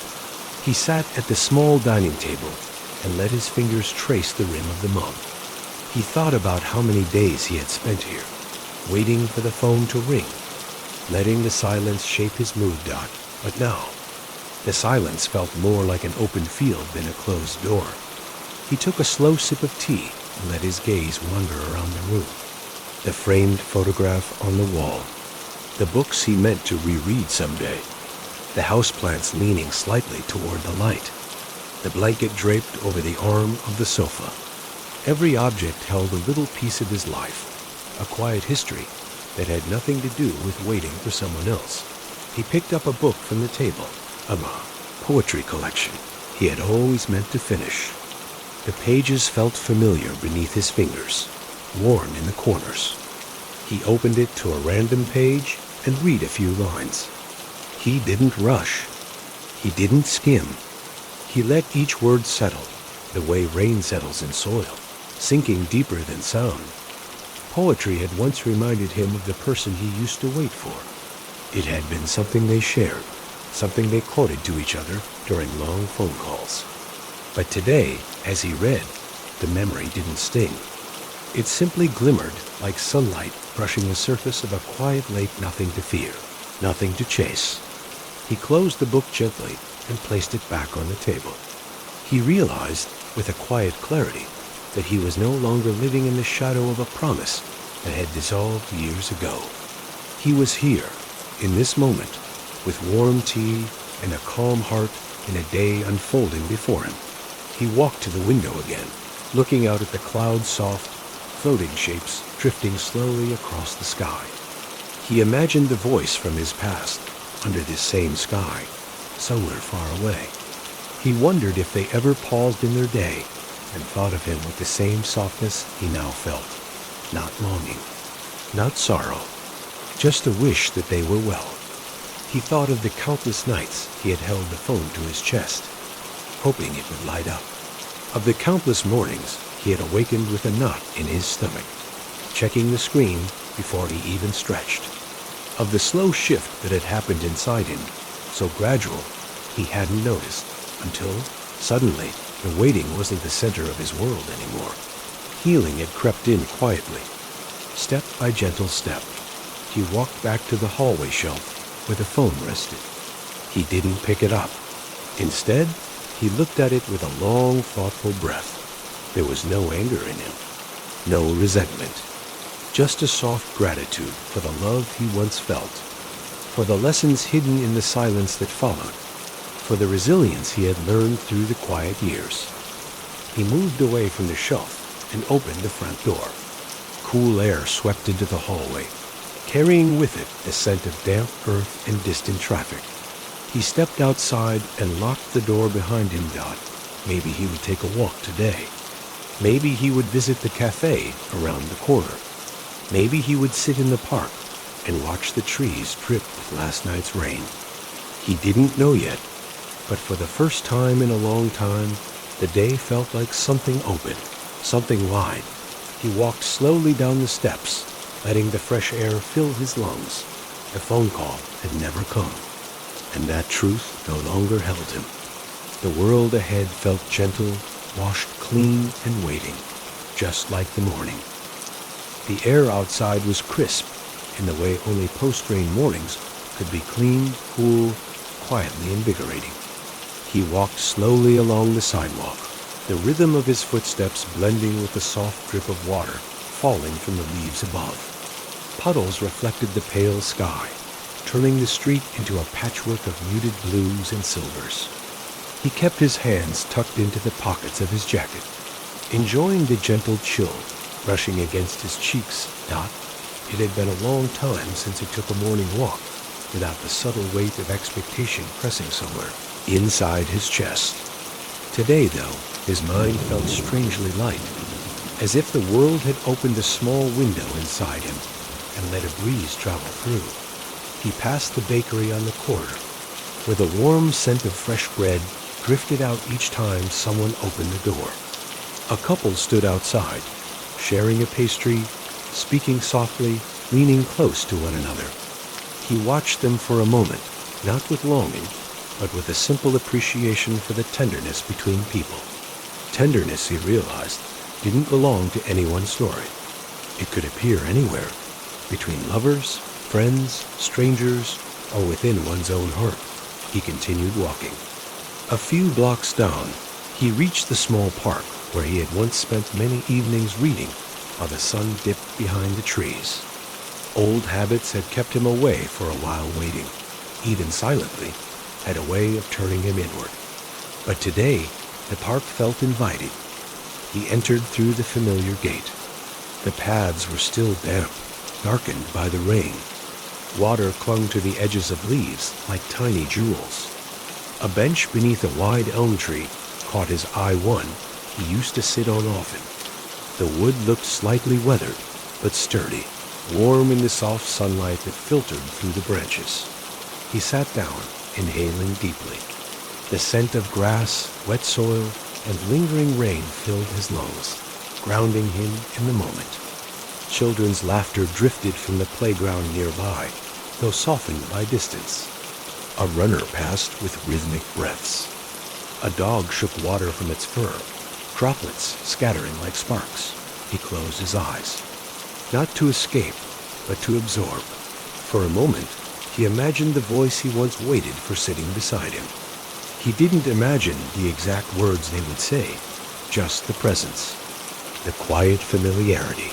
He sat at the small dining table and let his fingers trace the rim of the mug. He thought about how many days he had spent here, waiting for the phone to ring, letting the silence shape his mood. But now, the silence felt more like an open field than a closed door. He took a slow sip of tea and let his gaze wander around the room. The framed photograph on the wall, the books he meant to reread someday, the houseplants leaning slightly toward the light, the blanket draped over the arm of the sofa. Every object held a little piece of his life, a quiet history that had nothing to do with waiting for someone else. He picked up a book from the table, a poetry collection he had always meant to finish. The pages felt familiar beneath his fingers, worn in the corners. He opened it to a random page and read a few lines. He didn't rush. He didn't skim. He let each word settle, the way rain settles in soil, sinking deeper than sound. Poetry had once reminded him of the person he used to wait for. It had been something they shared, something they quoted to each other during long phone calls. But today, as he read, the memory didn't sting. It simply glimmered like sunlight brushing the surface of a quiet lake. Nothing to fear, nothing to chase. He closed the book gently and placed it back on the table. He realized, with a quiet clarity, that he was no longer living in the shadow of a promise that had dissolved years ago. He was here, in this moment, with warm tea and a calm heart in a day unfolding before him. He walked to the window again, looking out at the cloud-soft, floating shapes drifting slowly across the sky. He imagined the voice from his past, under this same sky, somewhere far away. He wondered if they ever paused in their day and thought of him with the same softness he now felt. Not longing, not sorrow, just a wish that they were well. He thought of the countless nights he had held the phone to his chest, hoping it would light up. Of the countless mornings he had awakened with a knot in his stomach, checking the screen before he even stretched. Of the slow shift that had happened inside him, so gradual he hadn't noticed, until, suddenly, the waiting wasn't the center of his world anymore. Healing had crept in quietly. Step by gentle step, he walked back to the hallway shelf where the phone rested. He didn't pick it up. Instead, he looked at it with a long, thoughtful breath. There was no anger in him, no resentment, just a soft gratitude for the love he once felt, for the lessons hidden in the silence that followed, for the resilience he had learned through the quiet years. He moved away from the shelf and opened the front door. Cool air swept into the hallway, carrying with it the scent of damp earth and distant traffic. He stepped outside and locked the door behind him. Maybe he would take a walk today. Maybe he would visit the cafe around the corner. Maybe he would sit in the park and watch the trees drip with last night's rain. He didn't know yet, but for the first time in a long time, the day felt like something open, something wide. He walked slowly down the steps, letting the fresh air fill his lungs. The phone call had never come, and that truth no longer held him. The world ahead felt gentle, washed clean and waiting, just like the morning. The air outside was crisp, in the way only post-rain mornings could be clean, cool, quietly invigorating. He walked slowly along the sidewalk, the rhythm of his footsteps blending with the soft drip of water falling from the leaves above. Puddles reflected the pale sky, turning the street into a patchwork of muted blues and silvers. He kept his hands tucked into the pockets of his jacket, enjoying the gentle chill brushing against his cheeks. It had been a long time since he took a morning walk without the subtle weight of expectation pressing somewhere inside his chest. Today, though, his mind felt strangely light, as if the world had opened a small window inside him and let a breeze travel through. He passed the bakery on the corner, where the warm scent of fresh bread drifted out each time someone opened the door. A couple stood outside, sharing a pastry, speaking softly, leaning close to one another. He watched them for a moment, not with longing, but with a simple appreciation for the tenderness between people. Tenderness, he realized, didn't belong to any one story. It could appear anywhere, between lovers, friends, strangers, or within one's own heart. He continued walking. A few blocks down, he reached the small park where he had once spent many evenings reading while the sun dipped behind the trees. Old habits had kept him away for a while waiting, even silently, had a way of turning him inward. But today, the park felt inviting. He entered through the familiar gate. The paths were still damp, darkened by the rain. Water clung to the edges of leaves like tiny jewels. A bench beneath a wide elm tree caught his eye. One he used to sit on often. The wood looked slightly weathered, but sturdy, warm in the soft sunlight that filtered through the branches. He sat down, inhaling deeply. The scent of grass, wet soil, and lingering rain filled his lungs, grounding him in the moment. Children's laughter drifted from the playground nearby, though softened by distance. A runner passed with rhythmic breaths. A dog shook water from its fur, droplets scattering like sparks. He closed his eyes, not to escape, but to absorb. For a moment, he imagined the voice he once waited for sitting beside him. He didn't imagine the exact words they would say, just the presence, the quiet familiarity,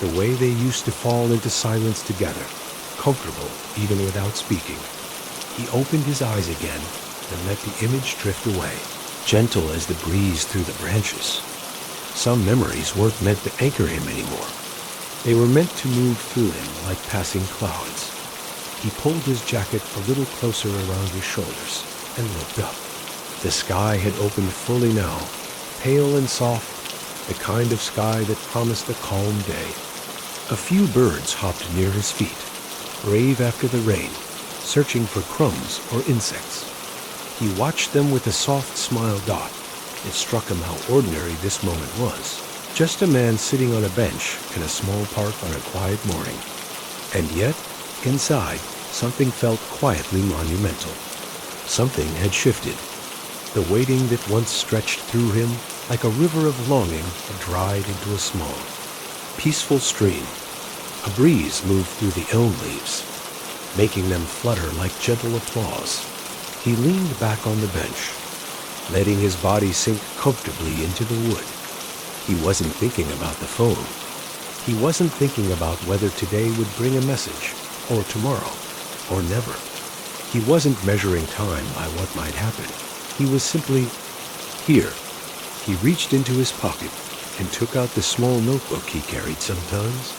the way they used to fall into silence together, comfortable even without speaking. He opened his eyes again and let the image drift away, gentle as the breeze through the branches. Some memories weren't meant to anchor him anymore. They were meant to move through him like passing clouds. He pulled his jacket a little closer around his shoulders and looked up. The sky had opened fully now, pale and soft, the kind of sky that promised a calm day. A few birds hopped near his feet, brave after the rain, searching for crumbs or insects. He watched them with a soft smile. It struck him how ordinary this moment was. Just a man sitting on a bench in a small park on a quiet morning. And yet, inside, something felt quietly monumental. Something had shifted. The waiting that once stretched through him like a river of longing had dried into a small, peaceful stream. A breeze moved through the elm leaves, making them flutter like gentle applause. He leaned back on the bench, letting his body sink comfortably into the wood. He wasn't thinking about the phone. He wasn't thinking about whether today would bring a message, or tomorrow, or never. He wasn't measuring time by what might happen. He was simply here. He reached into his pocket and took out the small notebook he carried sometimes.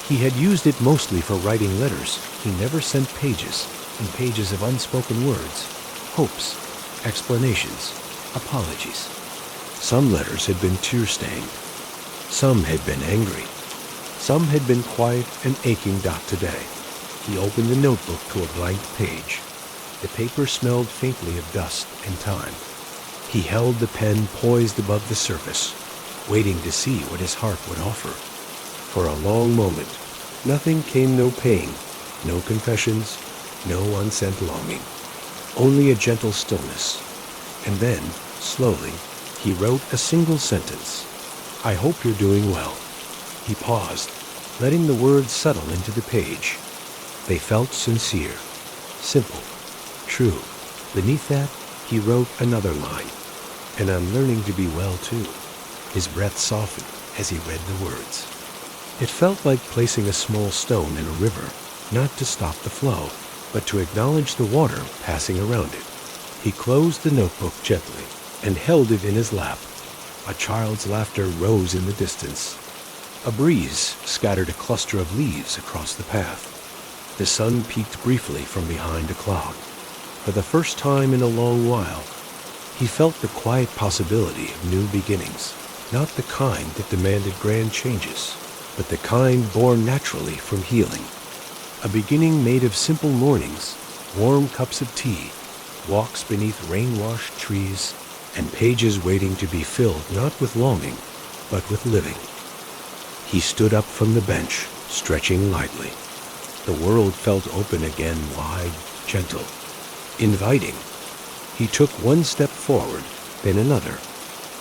He had used it mostly for writing letters. He never sent pages and pages of unspoken words, hopes, explanations, apologies. Some letters had been tear-stained. Some had been angry. Some had been quiet and aching. Today, he opened the notebook to a blank page. The paper smelled faintly of dust and time. He held the pen poised above the surface, waiting to see what his heart would offer. For a long moment, nothing came, no pain, no confessions, no unsent longing. Only a gentle stillness, And then, slowly, he wrote a single sentence. "I hope you're doing well." He paused, letting the words settle into the page. They felt sincere, simple, true. Beneath that, he wrote another line. "And I'm learning to be well, too." His breath softened as he read the words. It felt like placing a small stone in a river, not to stop the flow, but to acknowledge the water passing around it. He closed the notebook gently and held it in his lap. A child's laughter rose in the distance. A breeze scattered a cluster of leaves across the path. The sun peeked briefly from behind a cloud. For the first time in a long while, he felt the quiet possibility of new beginnings, not the kind that demanded grand changes, but the kind born naturally from healing. A beginning made of simple mornings, warm cups of tea, walks beneath rain-washed trees, and pages waiting to be filled not with longing, but with living. He stood up from the bench, stretching lightly. The world felt open again, wide, gentle, inviting. He took one step forward, then another,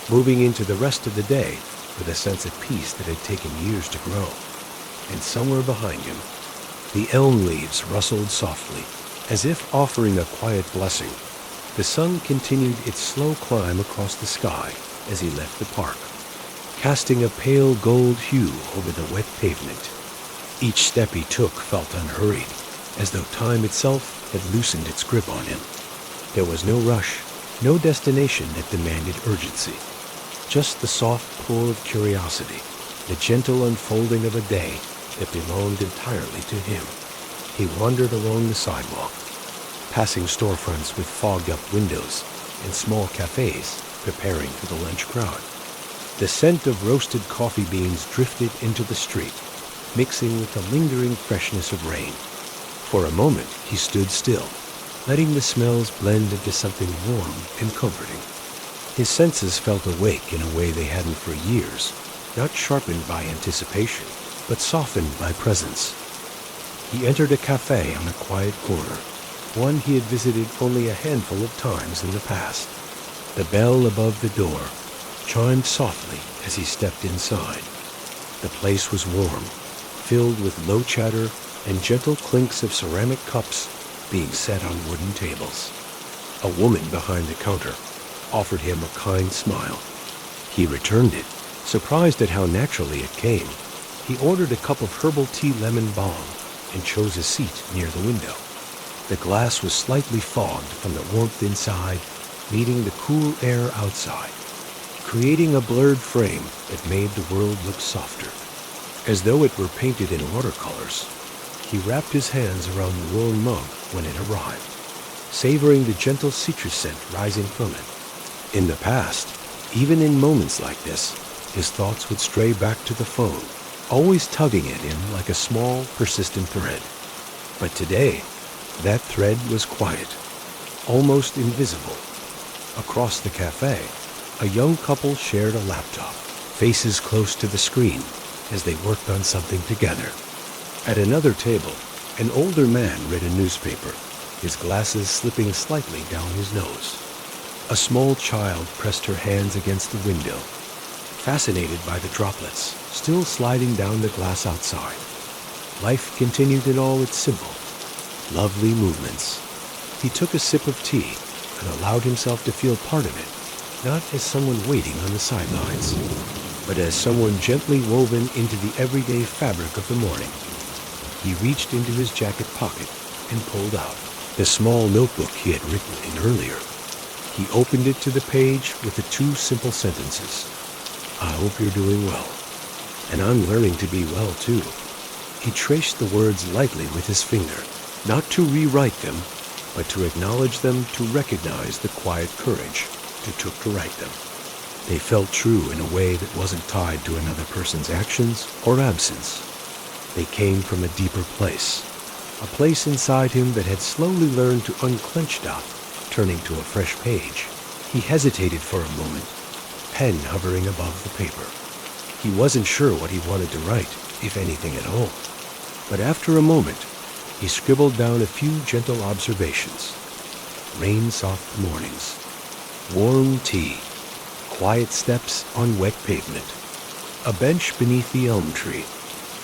moving into the rest of the day with a sense of peace that had taken years to grow. And somewhere behind him, the elm leaves rustled softly, as if offering a quiet blessing. The sun continued its slow climb across the sky as he left the park, casting a pale gold hue over the wet pavement. Each step he took felt unhurried, as though time itself had loosened its grip on him. There was no rush, no destination that demanded urgency, just the soft pull of curiosity, the gentle unfolding of a day that belonged entirely to him. He wandered along the sidewalk, passing storefronts with fogged-up windows and small cafes preparing for the lunch crowd. The scent of roasted coffee beans drifted into the street, mixing with the lingering freshness of rain. For a moment, he stood still, letting the smells blend into something warm and comforting. His senses felt awake in a way they hadn't for years, not sharpened by anticipation, but softened by presence. He entered a cafe on a quiet corner, one he had visited only a handful of times in the past. The bell above the door chimed softly as he stepped inside. The place was warm, filled with low chatter and gentle clinks of ceramic cups being set on wooden tables. A woman behind the counter offered him a kind smile. He returned it, surprised at how naturally it came. He ordered a cup of herbal tea lemon balm and chose a seat near the window. The glass was slightly fogged from the warmth inside, meeting the cool air outside, creating a blurred frame that made the world look softer, as though it were painted in watercolors. He wrapped his hands around the warm mug when it arrived, savoring the gentle citrus scent rising from it. In the past, even in moments like this, his thoughts would stray back to the phone, always tugging at him like a small, persistent thread. But today, that thread was quiet, almost invisible. Across the cafe, a young couple shared a laptop, faces close to the screen, as they worked on something together. At another table, an older man read a newspaper, his glasses slipping slightly down his nose. A small child pressed her hands against the window, fascinated by the droplets still sliding down the glass outside. Life continued in all its simple, lovely movements. He took a sip of tea and allowed himself to feel part of it, not as someone waiting on the sidelines, but as someone gently woven into the everyday fabric of the morning. He reached into his jacket pocket and pulled out the small notebook he had written in earlier. He opened it to the page with the two simple sentences. "I hope you're doing well, and I'm learning to be well too." He traced the words lightly with his finger, not to rewrite them, but to acknowledge them, to recognize the quiet courage it took to write them. They felt true in a way that wasn't tied to another person's actions or absence. They came from a deeper place, a place inside him that had slowly learned to unclench doubt, turning to a fresh page. He hesitated for a moment, pen hovering above the paper. He wasn't sure what he wanted to write, if anything at all. But after a moment, he scribbled down a few gentle observations. Rain-soft mornings, Warm tea, quiet steps on wet pavement, a bench beneath the elm tree,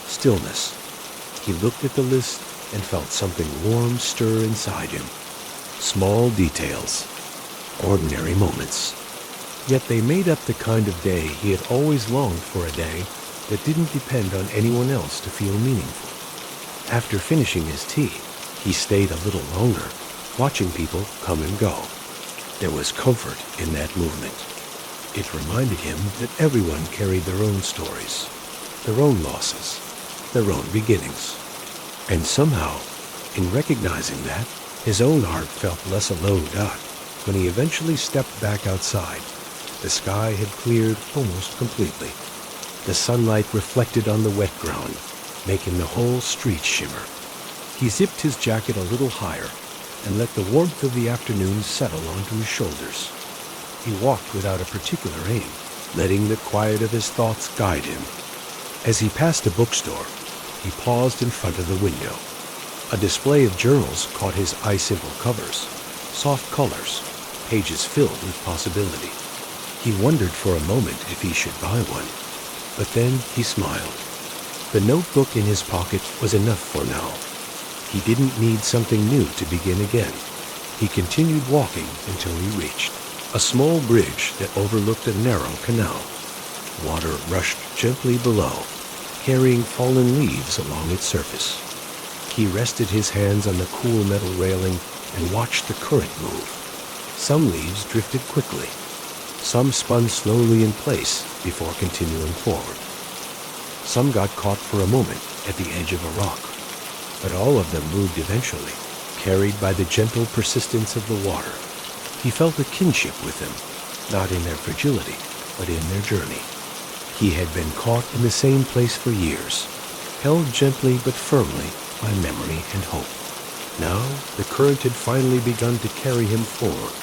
stillness. He looked at the list and felt something warm stir inside him. Small details, ordinary moments. Yet they made up the kind of day he had always longed for, a day that didn't depend on anyone else to feel meaningful. After finishing his tea, he stayed a little longer, watching people come and go. There was comfort in that movement. It reminded him that everyone carried their own stories, their own losses, their own beginnings. And somehow, in recognizing that, his own heart felt less alone. When he eventually stepped back outside, the sky had cleared almost completely. The sunlight reflected on the wet ground, making the whole street shimmer. He zipped his jacket a little higher and let the warmth of the afternoon settle onto his shoulders. He walked without a particular aim, letting the quiet of his thoughts guide him. As he passed a bookstore, he paused in front of the window. A display of journals caught his eye-simple covers, soft colors, pages filled with possibility. He wondered for a moment if he should buy one, but then he smiled. The notebook in his pocket was enough for now. He didn't need something new to begin again. He continued walking until he reached a small bridge that overlooked a narrow canal. Water rushed gently below, carrying fallen leaves along its surface. He rested his hands on the cool metal railing and watched the current move. Some leaves drifted quickly. Some spun slowly in place before continuing forward. Some got caught for a moment at the edge of a rock, but all of them moved eventually, carried by the gentle persistence of the water. He felt a kinship with them, not in their fragility, but in their journey. He had been caught in the same place for years, held gently but firmly by memory and hope. Now the current had finally begun to carry him forward.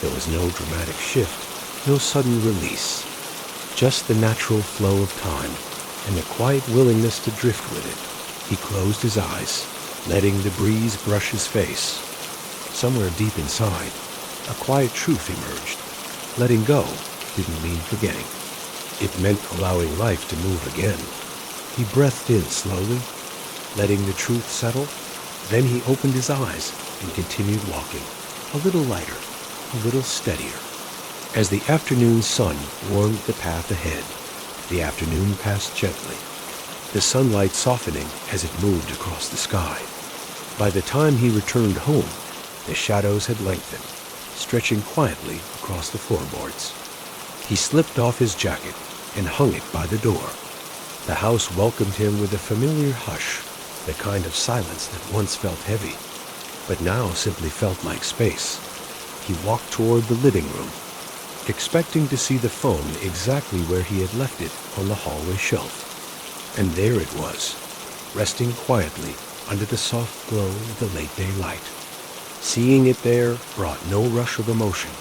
There was no dramatic shift, no sudden release, just the natural flow of time and the quiet willingness to drift with it. He closed his eyes, letting the breeze brush his face. Somewhere deep inside, a quiet truth emerged. Letting go didn't mean forgetting. It meant allowing life to move again. He breathed in slowly, letting the truth settle. Then he opened his eyes and continued walking, a little lighter, a little steadier. As the afternoon sun warmed the path ahead, the afternoon passed gently, the sunlight softening as it moved across the sky. By the time he returned home, the shadows had lengthened, stretching quietly across the floorboards. He slipped off his jacket and hung it by the door. The house welcomed him with a familiar hush, the kind of silence that once felt heavy, but now simply felt like space. He walked toward the living room, expecting to see the phone exactly where he had left it on the hallway shelf. And there it was, resting quietly under the soft glow of the late day light. Seeing it there brought no rush of emotion,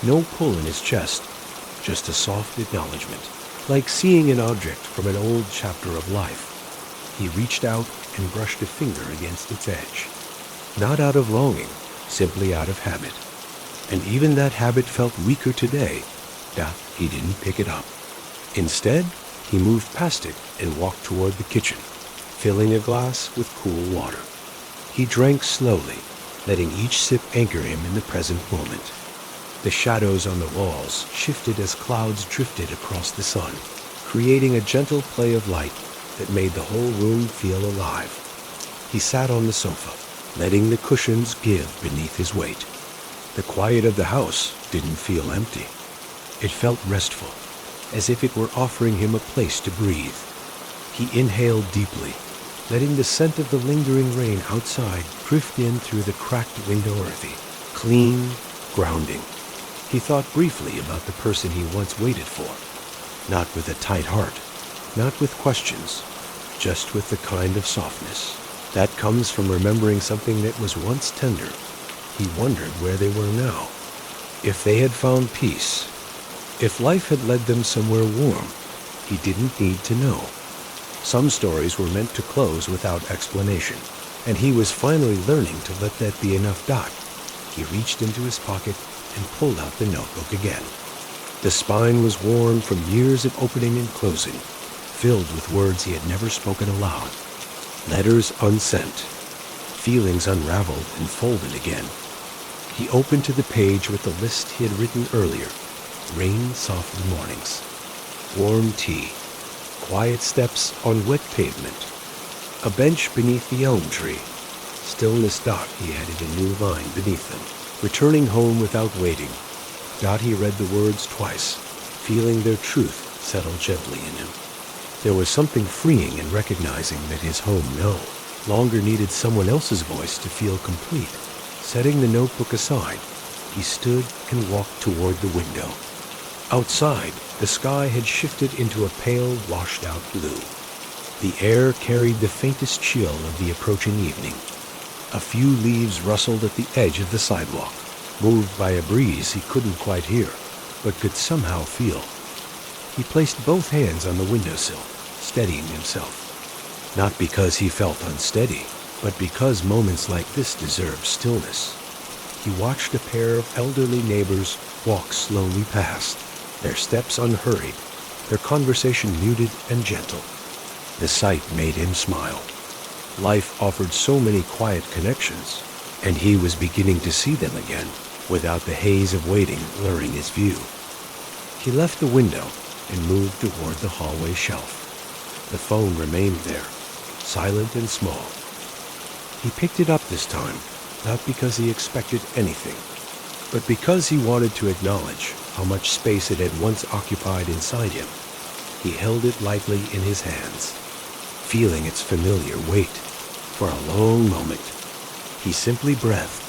no pull in his chest, just a soft acknowledgement, like seeing an object from an old chapter of life. He reached out and brushed a finger against its edge, not out of longing, simply out of habit. And even that habit felt weaker today, that he didn't pick it up. Instead, he moved past it and walked toward the kitchen, filling a glass with cool water. He drank slowly, letting each sip anchor him in the present moment. The shadows on the walls shifted as clouds drifted across the sun, creating a gentle play of light that made the whole room feel alive. He sat on the sofa, letting the cushions give beneath his weight. The quiet of the house didn't feel empty. It felt restful, as if it were offering him a place to breathe. He inhaled deeply, letting the scent of the lingering rain outside drift in through the cracked window earthy, clean, grounding. He thought briefly about the person he once waited for, not with a tight heart, not with questions, just with the kind of softness that comes from remembering something that was once tender. He wondered where they were now, if they had found peace, if life had led them somewhere warm. He didn't need to know. Some stories were meant to close without explanation, and he was finally learning to let that be enough. He reached into his pocket and pulled out the notebook again. The spine was worn from years of opening and closing, filled with words he had never spoken aloud. Letters unsent, feelings unraveled and folded again. He opened to the page with the list he had written earlier. Rain softened mornings, warm tea, quiet steps on wet pavement, a bench beneath the elm tree. Stillness. He added a new line beneath them. Returning home without waiting. He read the words twice, feeling their truth settle gently in him. There was something freeing in recognizing that his home no longer needed someone else's voice to feel complete. Setting the notebook aside, he stood and walked toward the window. Outside, the sky had shifted into a pale, washed-out blue. The air carried the faintest chill of the approaching evening. A few leaves rustled at the edge of the sidewalk, moved by a breeze he couldn't quite hear, but could somehow feel. He placed both hands on the windowsill, steadying himself. Not because he felt unsteady, but because moments like this deserved stillness. He watched a pair of elderly neighbors walk slowly past, their steps unhurried, their conversation muted and gentle. The sight made him smile. Life offered so many quiet connections, and he was beginning to see them again, without the haze of waiting blurring his view. He left the window and moved toward the hallway shelf. The phone remained there, silent and small. He picked it up this time, not because he expected anything, but because he wanted to acknowledge how much space it had once occupied inside him. He held it lightly in his hands, feeling its familiar weight. For a long moment, he simply breathed,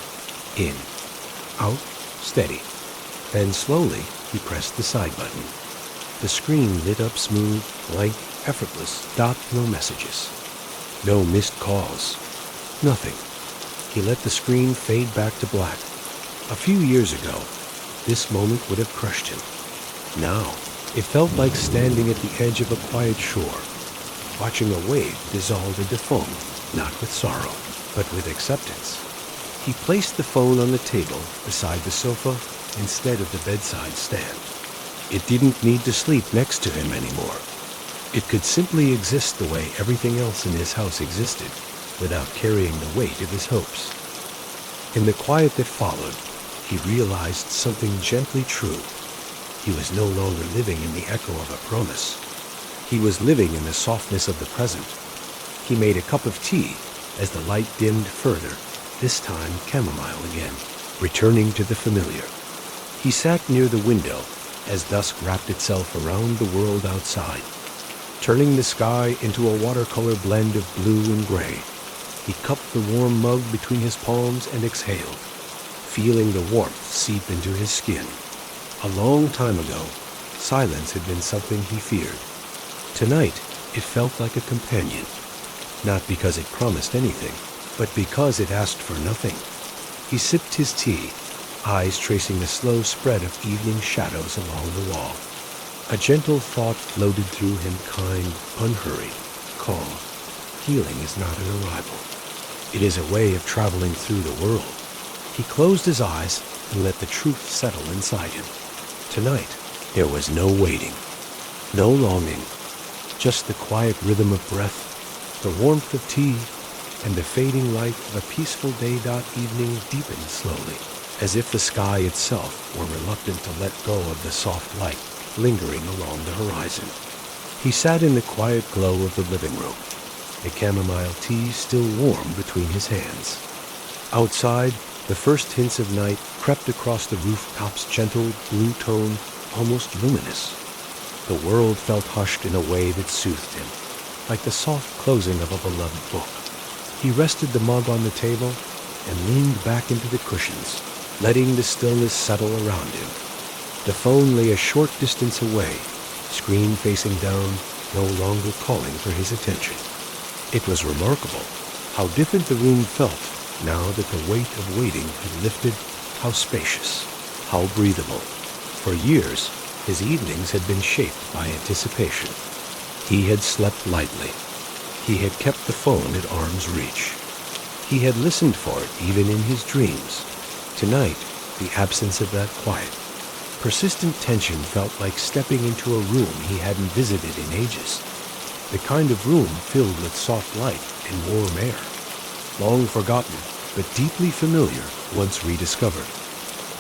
in, out, steady. Then slowly, he pressed the side button. The screen lit up smooth, blank, effortless. No messages. No missed calls. Nothing. He let the screen fade back to black. A few years ago, this moment would have crushed him. Now, it felt like standing at the edge of a quiet shore, watching a wave dissolve into foam, not with sorrow, but with acceptance. He placed the phone on the table beside the sofa instead of the bedside stand. It didn't need to sleep next to him anymore. It could simply exist the way everything else in his house existed, without carrying the weight of his hopes. In the quiet that followed, he realized something gently true. He was no longer living in the echo of a promise. He was living in the softness of the present. He made a cup of tea as the light dimmed further, this time chamomile again, returning to the familiar. He sat near the window as dusk wrapped itself around the world outside, turning the sky into a watercolor blend of blue and gray. He cupped the warm mug between his palms and exhaled, feeling the warmth seep into his skin. A long time ago, silence had been something he feared. Tonight, it felt like a companion, not because it promised anything, but because it asked for nothing. He sipped his tea, eyes tracing the slow spread of evening shadows along the wall. A gentle thought floated through him, kind, unhurried, calm. Healing is not an arrival. It is a way of traveling through the world. He closed his eyes and let the truth settle inside him. Tonight, there was no waiting, no longing, just the quiet rhythm of breath, the warmth of tea, and the fading light of a peaceful day. Evening deepened slowly, as if the sky itself were reluctant to let go of the soft light lingering along the horizon. He sat in the quiet glow of the living room, the chamomile tea still warm between his hands. Outside, the first hints of night crept across the rooftop's gentle blue tone, almost luminous. The world felt hushed in a way that soothed him, like the soft closing of a beloved book. He rested the mug on the table and leaned back into the cushions, letting the stillness settle around him. The phone lay a short distance away, screen facing down, no longer calling for his attention. It was remarkable how different the room felt now that the weight of waiting had lifted, how spacious, how breathable. For years, his evenings had been shaped by anticipation. He had slept lightly. He had kept the phone at arm's reach. He had listened for it even in his dreams. Tonight, the absence of that quiet. Persistent tension felt like stepping into a room he hadn't visited in ages. The kind of room filled with soft light and warm air. Long forgotten, but deeply familiar once rediscovered.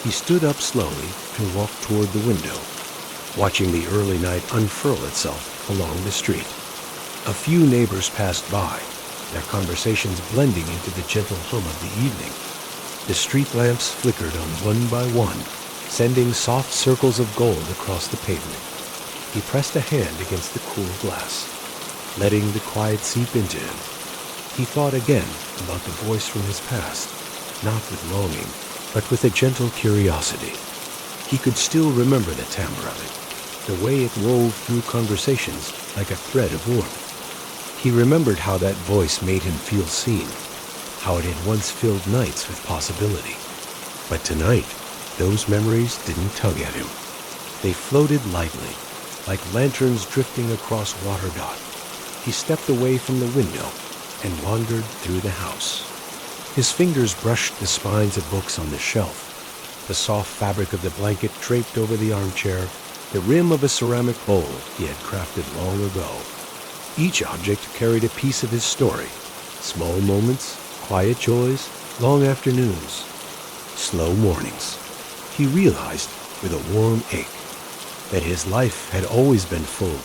He stood up slowly and walked toward the window, watching the early night unfurl itself along the street. A few neighbors passed by, their conversations blending into the gentle hum of the evening. The street lamps flickered on one by one, sending soft circles of gold across the pavement. He pressed a hand against the cool glass, letting the quiet seep into him. He thought again about the voice from his past, not with longing, but with a gentle curiosity. He could still remember the timbre of it, the way it wove through conversations like a thread of warmth. He remembered how that voice made him feel seen, how it had once filled nights with possibility. But tonight, those memories didn't tug at him. They floated lightly, like lanterns drifting across water dot. He stepped away from the window and wandered through the house. His fingers brushed the spines of books on the shelf, the soft fabric of the blanket draped over the armchair, the rim of a ceramic bowl he had crafted long ago. Each object carried a piece of his story, small moments, quiet joys, long afternoons, slow mornings. He realized with a warm ache that his life had always been full,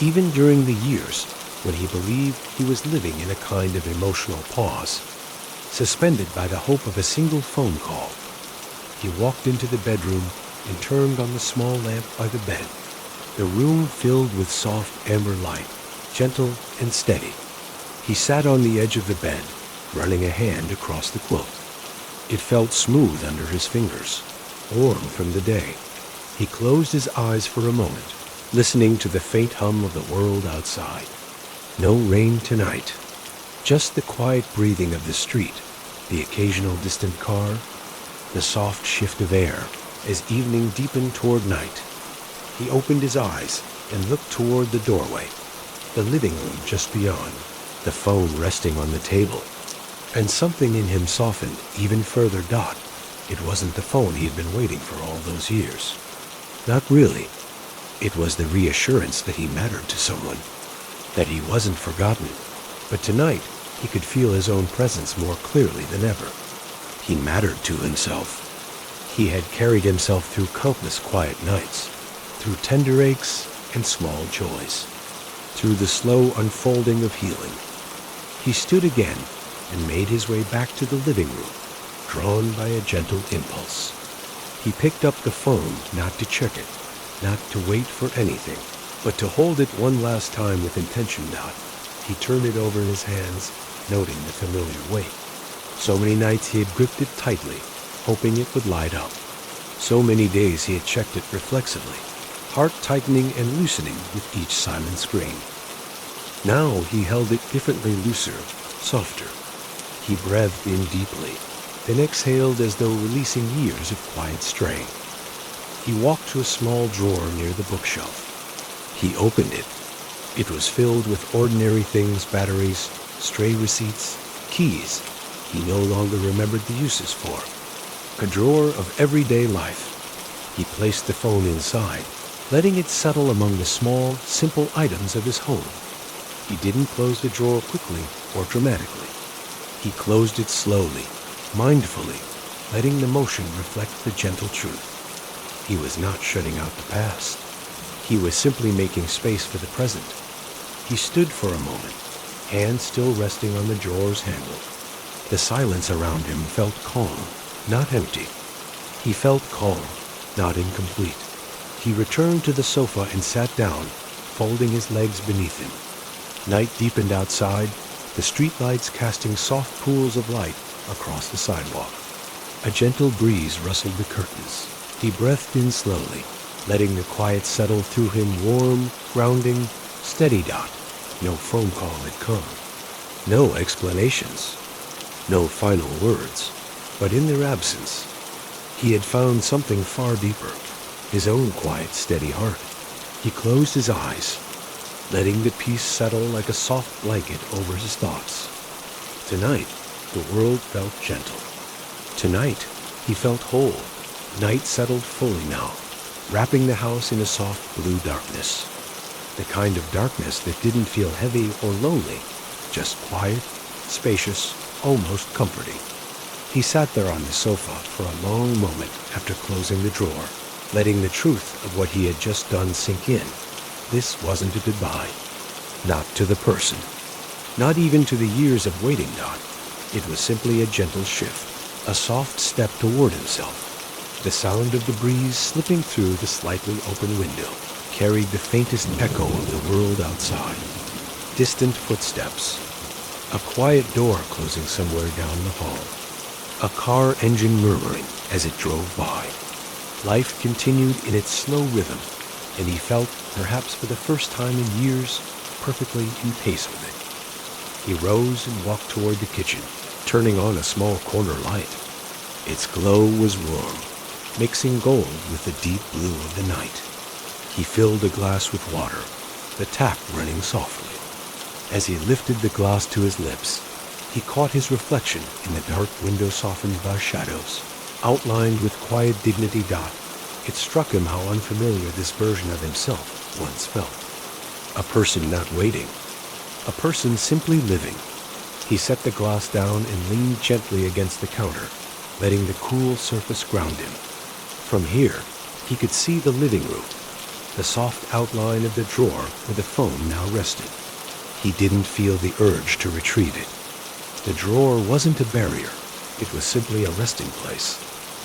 even during the years when he believed he was living in a kind of emotional pause, suspended by the hope of a single phone call. He walked into the bedroom and turned on the small lamp by the bed. The room filled with soft amber light, gentle and steady. He sat on the edge of the bed, running a hand across the quilt. It felt smooth under his fingers, warm from the day. He closed his eyes for a moment, listening to the faint hum of the world outside. No rain tonight, just the quiet breathing of the street, the occasional distant car, the soft shift of air as evening deepened toward night. He opened his eyes and looked toward the doorway, the living room just beyond, the phone resting on the table. And something in him softened even further. It wasn't the phone he had been waiting for all those years. Not really. It was the reassurance that he mattered to someone, that he wasn't forgotten. But tonight, he could feel his own presence more clearly than ever. He mattered to himself. He had carried himself through countless quiet nights, through tender aches and small joys, through the slow unfolding of healing. He stood again and made his way back to the living room, drawn by a gentle impulse. He picked up the phone not to check it, not to wait for anything, but to hold it one last time with intention. He turned it over in his hands, noting the familiar weight. So many nights he had gripped it tightly, hoping it would light up. So many days he had checked it reflexively, heart tightening and loosening with each silent scream. Now he held it differently, looser, softer. He breathed in deeply, then exhaled as though releasing years of quiet strain. He walked to a small drawer near the bookshelf. He opened it. It was filled with ordinary things, batteries, stray receipts, keys he no longer remembered the uses for. A drawer of everyday life. He placed the phone inside, letting it settle among the small, simple items of his home. He didn't close the drawer quickly or dramatically. He closed it slowly, mindfully, letting the motion reflect the gentle truth. He was not shutting out the past. He was simply making space for the present. He stood for a moment, hands still resting on the drawer's handle. The silence around him felt calm, not empty. He felt calm, not incomplete. He returned to the sofa and sat down, folding his legs beneath him. Night deepened outside, the streetlights casting soft pools of light across the sidewalk. A gentle breeze rustled the curtains. He breathed in slowly, letting the quiet settle through him, warm, grounding, steady. No phone call had come. No explanations. No final words. But in their absence, he had found something far deeper, his own quiet, steady heart. He closed his eyes, letting the peace settle like a soft blanket over his thoughts. Tonight, the world felt gentle. Tonight, he felt whole, Night settled fully now, wrapping the house in a soft blue darkness. The kind of darkness that didn't feel heavy or lonely, just quiet, spacious, almost comforting. He sat there on the sofa for a long moment after closing the drawer, letting the truth of what he had just done sink in. This wasn't a goodbye. Not to the person. Not even to the years of waiting, Dot. It was simply a gentle shift, a soft step toward himself. The sound of the breeze slipping through the slightly open window carried the faintest echo of the world outside. Distant footsteps. A quiet door closing somewhere down the hall. A car engine murmuring as it drove by. Life continued in its slow rhythm, and he felt, perhaps for the first time in years, perfectly in pace with it. He rose and walked toward the kitchen, turning on a small corner light. Its glow was warm, mixing gold with the deep blue of the night. He filled a glass with water, the tap running softly. As he lifted the glass to his lips, he caught his reflection in the dark window softened by shadows. Outlined with quiet dignity, Dot, it struck him how unfamiliar this version of himself once felt. A person not waiting, a person simply living. He set the glass down and leaned gently against the counter, letting the cool surface ground him. From here, he could see the living room, the soft outline of the drawer where the phone now rested. He didn't feel the urge to retrieve it. The drawer wasn't a barrier. It was simply a resting place.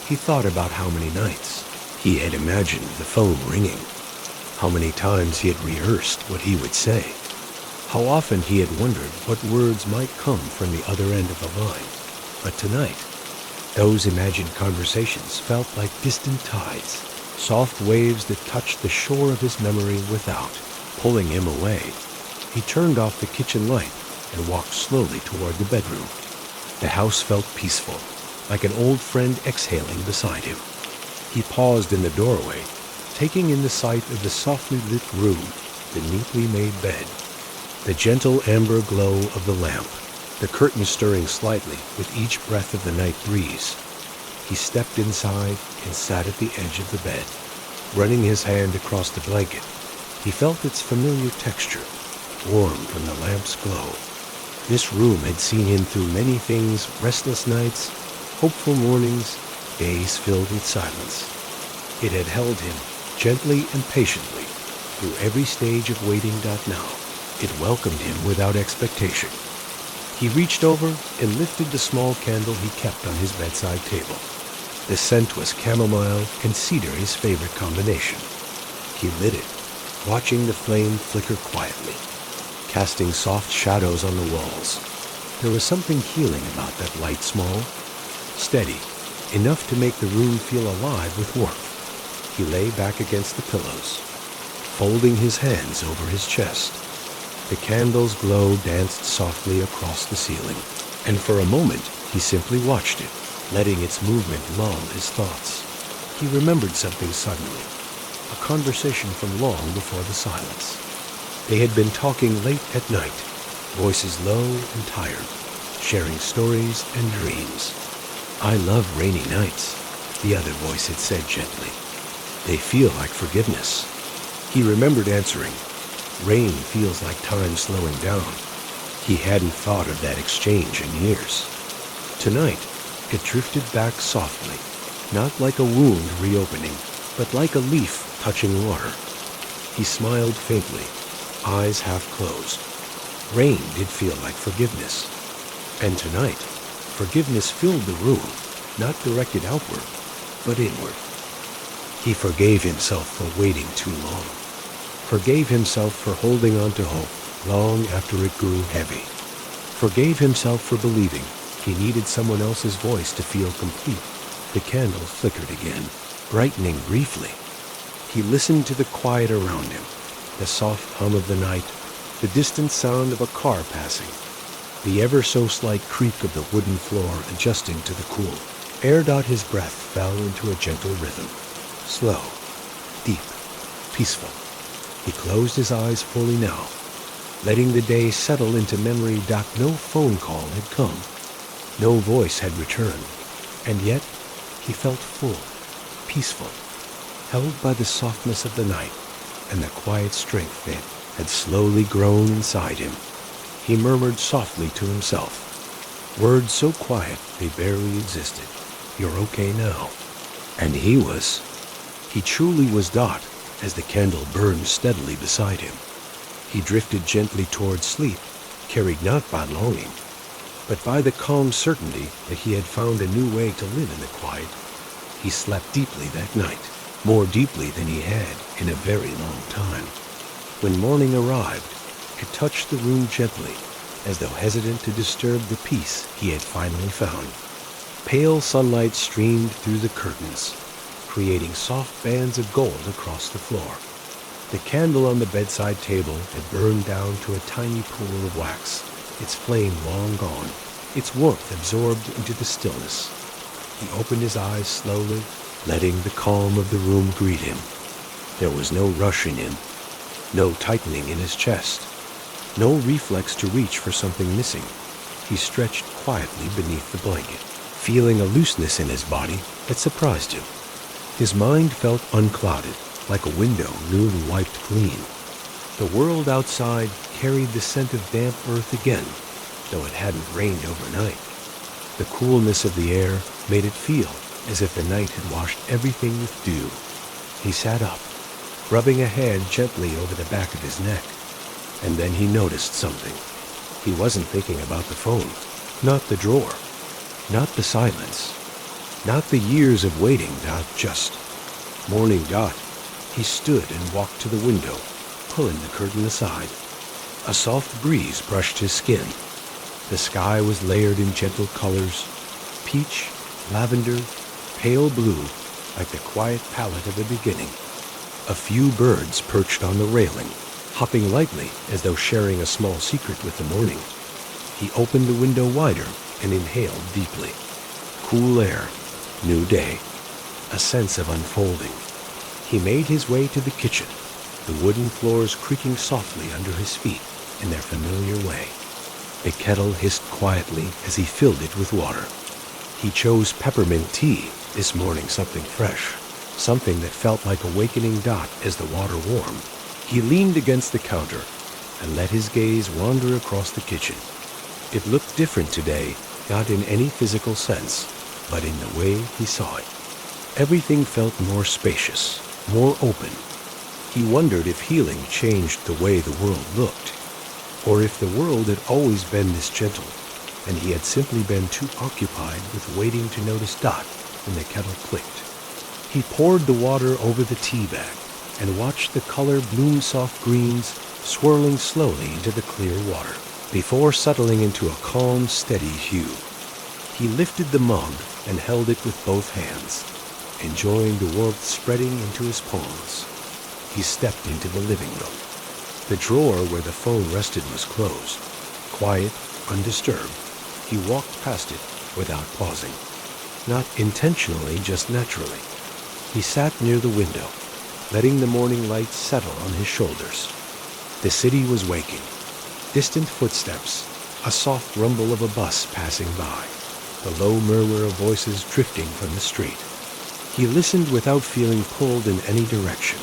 He thought about how many nights he had imagined the phone ringing, how many times he had rehearsed what he would say, how often he had wondered what words might come from the other end of the line. But tonight, those imagined conversations felt like distant tides, soft waves that touched the shore of his memory without pulling him away. He turned off the kitchen light and walked slowly toward the bedroom. The house felt peaceful, like an old friend exhaling beside him. He paused in the doorway, taking in the sight of the softly lit room, the neatly made bed, the gentle amber glow of the lamp, the curtains stirring slightly with each breath of the night breeze. He stepped inside and sat at the edge of the bed. Running his hand across the blanket, he felt its familiar texture, warm from the lamp's glow. This room had seen him through many things: restless nights, hopeful mornings, days filled with silence. It had held him gently and patiently through every stage of waiting. Now, it welcomed him without expectation. He reached over and lifted the small candle he kept on his bedside table. The scent was chamomile and cedar, his favorite combination. He lit it, watching the flame flicker quietly, casting soft shadows on the walls. There was something healing about that light, small, steady, enough to make the room feel alive with warmth. He lay back against the pillows, folding his hands over his chest. The candle's glow danced softly across the ceiling, and for a moment he simply watched it, letting its movement lull his thoughts. He remembered something suddenly, a conversation from long before the silence. They had been talking late at night, voices low and tired, sharing stories and dreams. "I love rainy nights," the other voice had said gently. "They feel like forgiveness." He remembered answering, "Rain feels like time slowing down." He hadn't thought of that exchange in years. Tonight, it drifted back softly, not like a wound reopening, but like a leaf touching water. He smiled faintly, eyes half closed. Rain did feel like forgiveness. And tonight, forgiveness filled the room, not directed outward, but inward. He forgave himself for waiting too long, forgave himself for holding on to hope long after it grew heavy, forgave himself for believing he needed someone else's voice to feel complete. The candle flickered again, brightening briefly. He listened to the quiet around him, the soft hum of the night, the distant sound of a car passing, the ever-so-slight creak of the wooden floor adjusting to the cool air. His breath fell into a gentle rhythm, slow, deep, peaceful. He closed his eyes fully now, letting the day settle into memory. No phone call had come, no voice had returned, and yet he felt full, peaceful, held by the softness of the night and the quiet strength that had slowly grown inside him. He murmured softly to himself, words so quiet they barely existed. "You're okay now." And he truly was Dot, as the candle burned steadily beside him. He drifted gently towards sleep, carried not by longing, but by the calm certainty that he had found a new way to live in the quiet. He slept deeply that night, more deeply than he had in a very long time. When morning arrived, it touched the room gently, as though hesitant to disturb the peace he had finally found. Pale sunlight streamed through the curtains, creating soft bands of gold across the floor. The candle on the bedside table had burned down to a tiny pool of wax, its flame long gone, its warmth absorbed into the stillness. He opened his eyes slowly, letting the calm of the room greet him. There was no rush in him, no tightening in his chest, no reflex to reach for something missing. He stretched quietly beneath the blanket, feeling a looseness in his body that surprised him. His mind felt unclouded, like a window newly wiped clean. The world outside carried the scent of damp earth again, though it hadn't rained overnight. The coolness of the air made it feel as if the night had washed everything with dew. He sat up, rubbing a hand gently over the back of his neck, and then he noticed something. He wasn't thinking about the phone, not the drawer, not the silence, not the years of waiting, not just morning Dot. He stood and walked to the window, pulling the curtain aside. A soft breeze brushed his skin. The sky was layered in gentle colors, peach, lavender, pale blue, like the quiet palette of the beginning. A few birds perched on the railing, hopping lightly as though sharing a small secret with the morning. He opened the window wider and inhaled deeply. Cool air, new day, a sense of unfolding. He made his way to the kitchen, the wooden floors creaking softly under his feet in their familiar way. A kettle hissed quietly as he filled it with water. He chose peppermint tea this morning, something fresh, something that felt like awakening Dot as the water warmed. He leaned against the counter and let his gaze wander across the kitchen. It looked different today, not in any physical sense, but in the way he saw it. Everything felt more spacious, more open. He wondered if healing changed the way the world looked, or if the world had always been this gentle, and he had simply been too occupied with waiting to notice Dot when the kettle clicked. He poured the water over the tea bag and watched the color bloom soft greens swirling slowly into the clear water, before settling into a calm, steady hue. He lifted the mug and held it with both hands, enjoying the warmth spreading into his palms. He stepped into the living room. The drawer where the phone rested was closed, quiet, undisturbed. He walked past it without pausing, not intentionally, just naturally. He sat near the window, letting the morning light settle on his shoulders. The city was waking. Distant footsteps, a soft rumble of a bus passing by, the low murmur of voices drifting from the street. He listened without feeling pulled in any direction.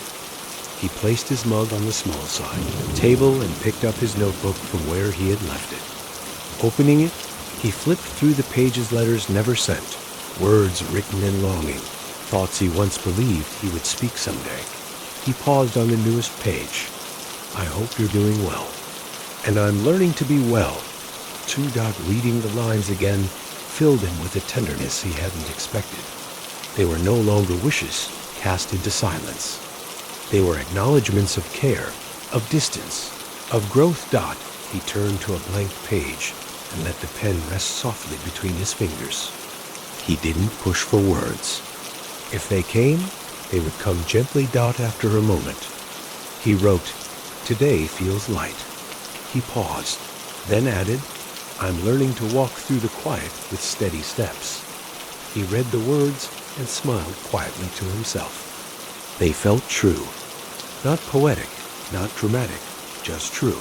He placed his mug on the small side table and picked up his notebook from where he had left it. Opening it, he flipped through the pages letters never sent, words written in longing, thoughts he once believed he would speak someday. He paused on the newest page. "I hope you're doing well. And I'm learning to be well." Reading the lines again filled him with a tenderness he hadn't expected. They were no longer wishes cast into silence. They were acknowledgments of care, of distance, of growth. He turned to a blank page and let the pen rest softly between his fingers. He didn't push for words. If they came, they would come gently. After a moment, he wrote, "Today feels light." He paused, then added, "I'm learning to walk through the quiet with steady steps." He read the words and smiled quietly to himself. They felt true. Not poetic, not dramatic, just true.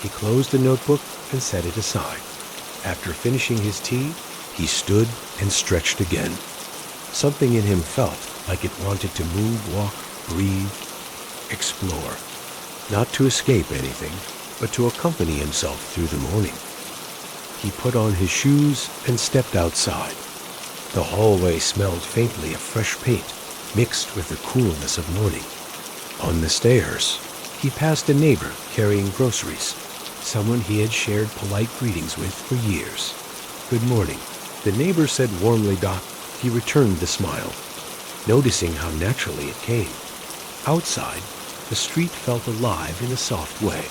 He closed the notebook and set it aside. After finishing his tea, he stood and stretched again. Something in him felt like it wanted to move, walk, breathe, explore. Not to escape anything, but to accompany himself through the morning. He put on his shoes and stepped outside. The hallway smelled faintly of fresh paint, mixed with the coolness of morning. On the stairs, he passed a neighbor carrying groceries, someone he had shared polite greetings with for years. "Good morning," the neighbor said warmly. He returned the smile, noticing how naturally it came. Outside, the street felt alive in a soft way.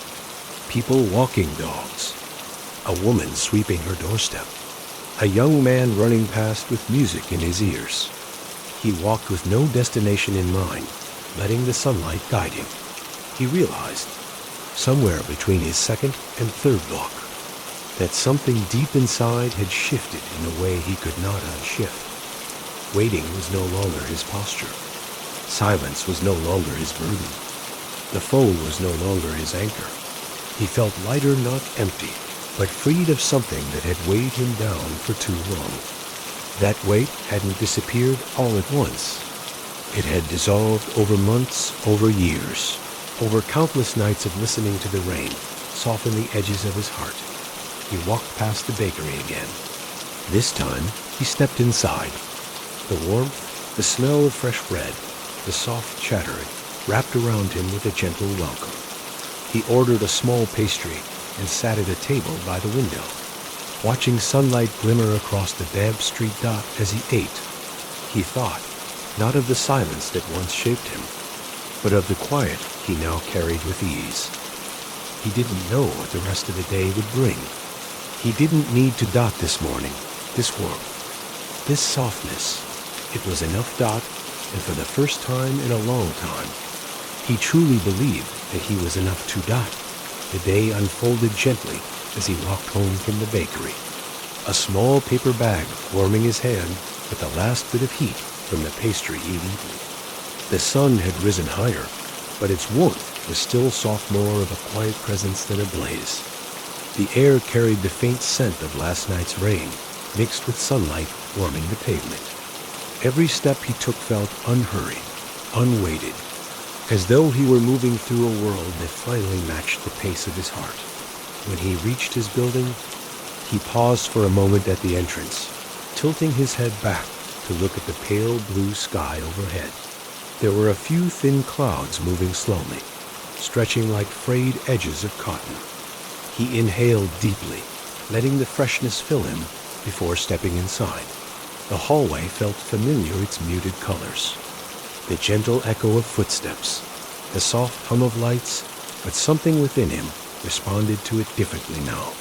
People walking dogs, a woman sweeping her doorstep, a young man running past with music in his ears. He walked with no destination in mind, letting the sunlight guide him. He realized, somewhere between his second and third block, that something deep inside had shifted in a way he could not unshift. Waiting was no longer his posture. Silence was no longer his burden. The phone was no longer his anchor. He felt lighter, not empty, but freed of something that had weighed him down for too long. That weight hadn't disappeared all at once. It had dissolved over months, over years, over countless nights of listening to the rain soften the edges of his heart. He walked past the bakery again. This time, he stepped inside. The warmth, the smell of fresh bread, the soft chatter wrapped around him with a gentle welcome. He ordered a small pastry and sat at a table by the window, watching sunlight glimmer across the damp street as he ate. He thought, not of the silence that once shaped him, but of the quiet he now carried with ease. He didn't know what the rest of the day would bring. He didn't need to this morning, this warmth, this softness. It was enough, and for the first time in a long time, he truly believed that he was enough to. The day unfolded gently as he walked home from the bakery, a small paper bag warming his hand with the last bit of heat from the pastry he'd eaten. The sun had risen higher, but its warmth was still soft, more of a quiet presence than a blaze. The air carried the faint scent of last night's rain, mixed with sunlight warming the pavement. Every step he took felt unhurried, unweighted, as though he were moving through a world that finally matched the pace of his heart. When he reached his building, he paused for a moment at the entrance, tilting his head back to look at the pale blue sky overhead. There were a few thin clouds moving slowly, stretching like frayed edges of cotton. He inhaled deeply, letting the freshness fill him before stepping inside. The hallway felt familiar, its muted colors, the gentle echo of footsteps, the soft hum of lights, but something within him responded to it differently now.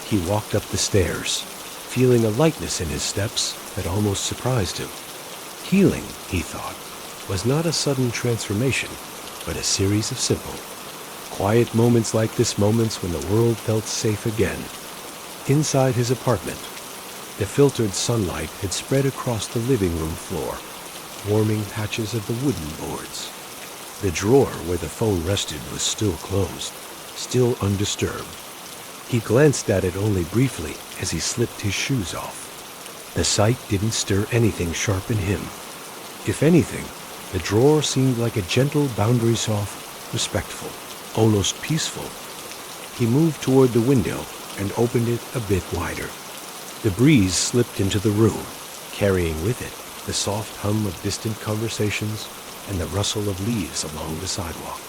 He walked up the stairs, feeling a lightness in his steps that almost surprised him. Healing, he thought, was not a sudden transformation, but a series of simple, quiet moments like this, moments when the world felt safe again. Inside his apartment, the filtered sunlight had spread across the living room floor, warming patches of the wooden boards. The drawer where the phone rested was still closed, still undisturbed. He glanced at it only briefly as he slipped his shoes off. The sight didn't stir anything sharp in him. If anything, the drawer seemed like a gentle boundary, soft, respectful, almost peaceful. He moved toward the window and opened it a bit wider. The breeze slipped into the room, carrying with it the soft hum of distant conversations and the rustle of leaves along the sidewalk.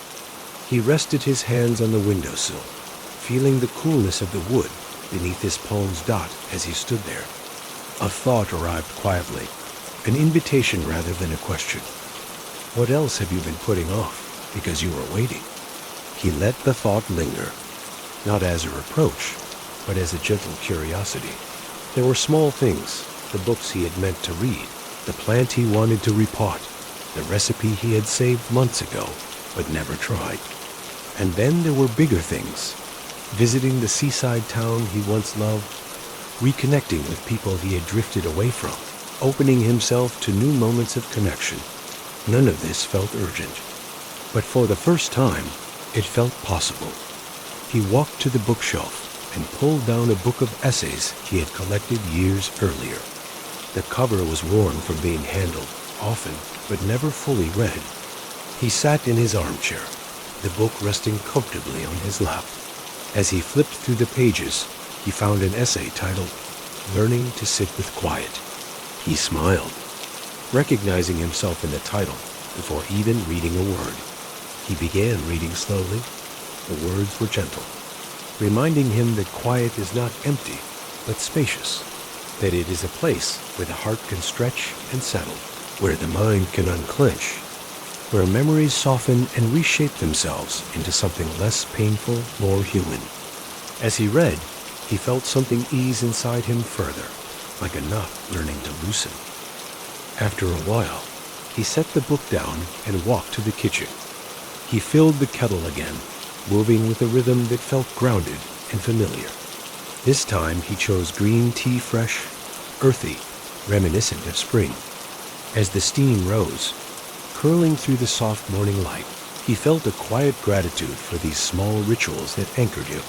He rested his hands on the windowsill, feeling the coolness of the wood beneath his palms as he stood there. A thought arrived quietly, an invitation rather than a question. What else have you been putting off because you were waiting? He let the thought linger, not as a reproach, but as a gentle curiosity. There were small things, the books he had meant to read, the plant he wanted to repot, the recipe he had saved months ago, but never tried. And then there were bigger things, visiting the seaside town he once loved, reconnecting with people he had drifted away from, opening himself to new moments of connection. None of this felt urgent, but for the first time, it felt possible. He walked to the bookshelf and pulled down a book of essays he had collected years earlier. The cover was worn from being handled, often, but never fully read. He sat in his armchair, the book resting comfortably on his lap. As he flipped through the pages, he found an essay titled, "Learning to Sit with Quiet." He smiled, recognizing himself in the title before even reading a word. He began reading slowly. The words were gentle, reminding him that quiet is not empty, but spacious, that it is a place where the heart can stretch and settle, where the mind can unclench, where memories soften and reshape themselves into something less painful, more human. As he read, he felt something ease inside him further, like a knot learning to loosen. After a while, he set the book down and walked to the kitchen. He filled the kettle again, moving with a rhythm that felt grounded and familiar. This time he chose green tea, fresh, earthy, reminiscent of spring. As the steam rose, curling through the soft morning light, he felt a quiet gratitude for these small rituals that anchored him.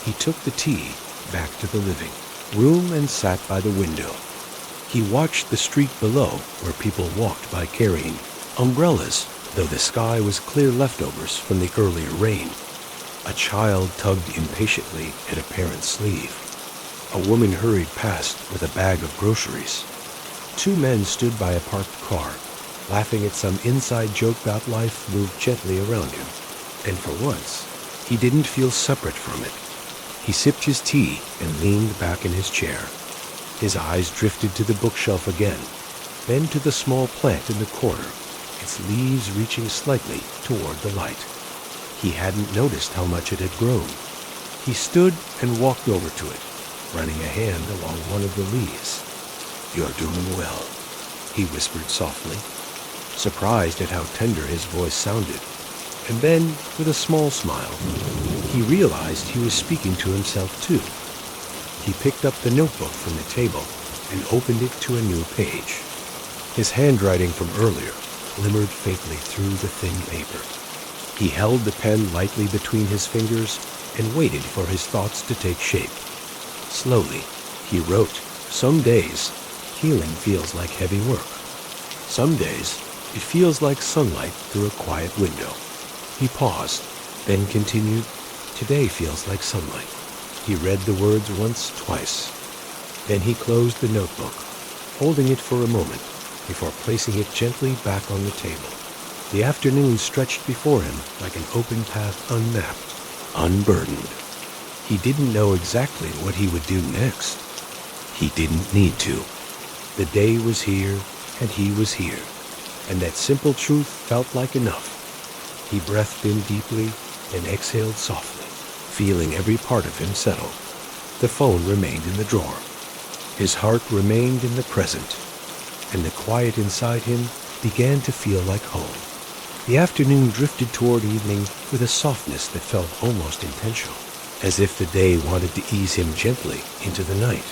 He took the tea back to the living room and sat by the window. He watched the street below where people walked by carrying umbrellas, though the sky was clear leftovers from the earlier rain. A child tugged impatiently at a parent's sleeve. A woman hurried past with a bag of groceries. Two men stood by a parked car, laughing at some inside joke about life moved gently around him. And for once, he didn't feel separate from it. He sipped his tea and leaned back in his chair. His eyes drifted to the bookshelf again, then to the small plant in the corner, its leaves reaching slightly toward the light. He hadn't noticed how much it had grown. He stood and walked over to it, running a hand along one of the leaves. "You're doing well," he whispered softly, surprised at how tender his voice sounded. And then, with a small smile, he realized he was speaking to himself too. He picked up the notebook from the table and opened it to a new page. His handwriting from earlier glimmered faintly through the thin paper. He held the pen lightly between his fingers and waited for his thoughts to take shape. Slowly, he wrote, "Some days, healing feels like heavy work. Some days, it feels like sunlight through a quiet window." He paused, then continued, "Today feels like sunlight." He read the words once, twice. Then he closed the notebook, holding it for a moment before placing it gently back on the table. The afternoon stretched before him like an open path, unmapped, unburdened. He didn't know exactly what he would do next. He didn't need to. The day was here, and he was here, and that simple truth felt like enough. He breathed in deeply and exhaled softly, feeling every part of him settle. The phone remained in the drawer. His heart remained in the present, and the quiet inside him began to feel like home. The afternoon drifted toward evening with a softness that felt almost intentional, as if the day wanted to ease him gently into the night.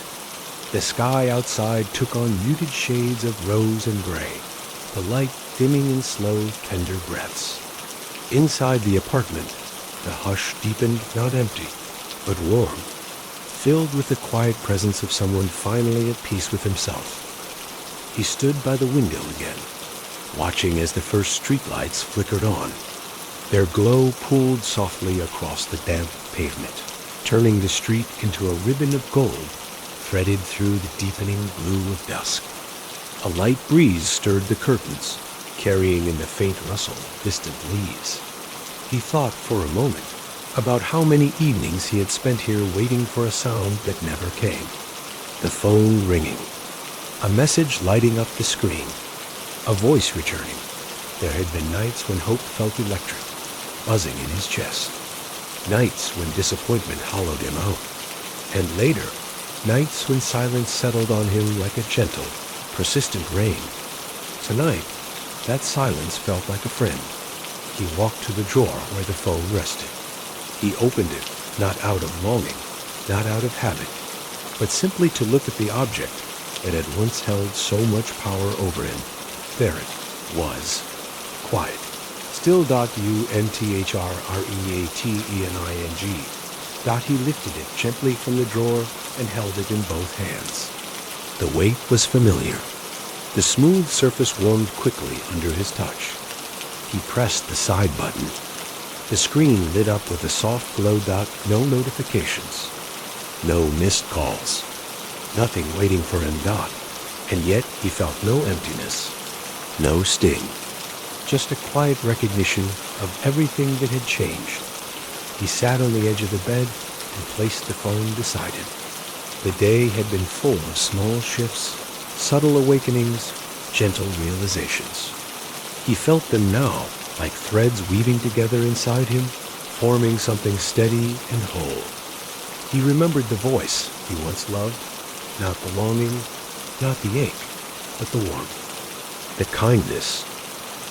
The sky outside took on muted shades of rose and gray, the light dimming in slow, tender breaths. Inside the apartment, the hush deepened, not empty, but warm, filled with the quiet presence of someone finally at peace with himself. He stood by the window again, watching as the first streetlights flickered on. Their glow pooled softly across the damp pavement, turning the street into a ribbon of gold threaded through the deepening blue of dusk. A light breeze stirred the curtains, carrying in the faint rustle of distant leaves. He thought for a moment about how many evenings he had spent here waiting for a sound that never came. The phone ringing, a message lighting up the screen, a voice returning. There had been nights when hope felt electric, buzzing in his chest. Nights when disappointment hollowed him out. And later, nights when silence settled on him like a gentle, persistent rain. Tonight, that silence felt like a friend. He walked to the drawer where the phone rested. He opened it, not out of longing, not out of habit, but simply to look at the object that had once held so much power over him. There it was, quiet. Still.unthreatening. He lifted it gently from the drawer and held it in both hands. The weight was familiar. The smooth surface warmed quickly under his touch. He pressed the side button. The screen lit up with a soft glow dot. No notifications. No missed calls. Nothing waiting for him. And yet he felt no emptiness. No sting. Just a quiet recognition of everything that had changed. He sat on the edge of the bed and placed the phone beside him. The day had been full of small shifts, subtle awakenings, gentle realizations. He felt them now, like threads weaving together inside him, forming something steady and whole. He remembered the voice he once loved, not the longing, not the ache, but the warmth, the kindness,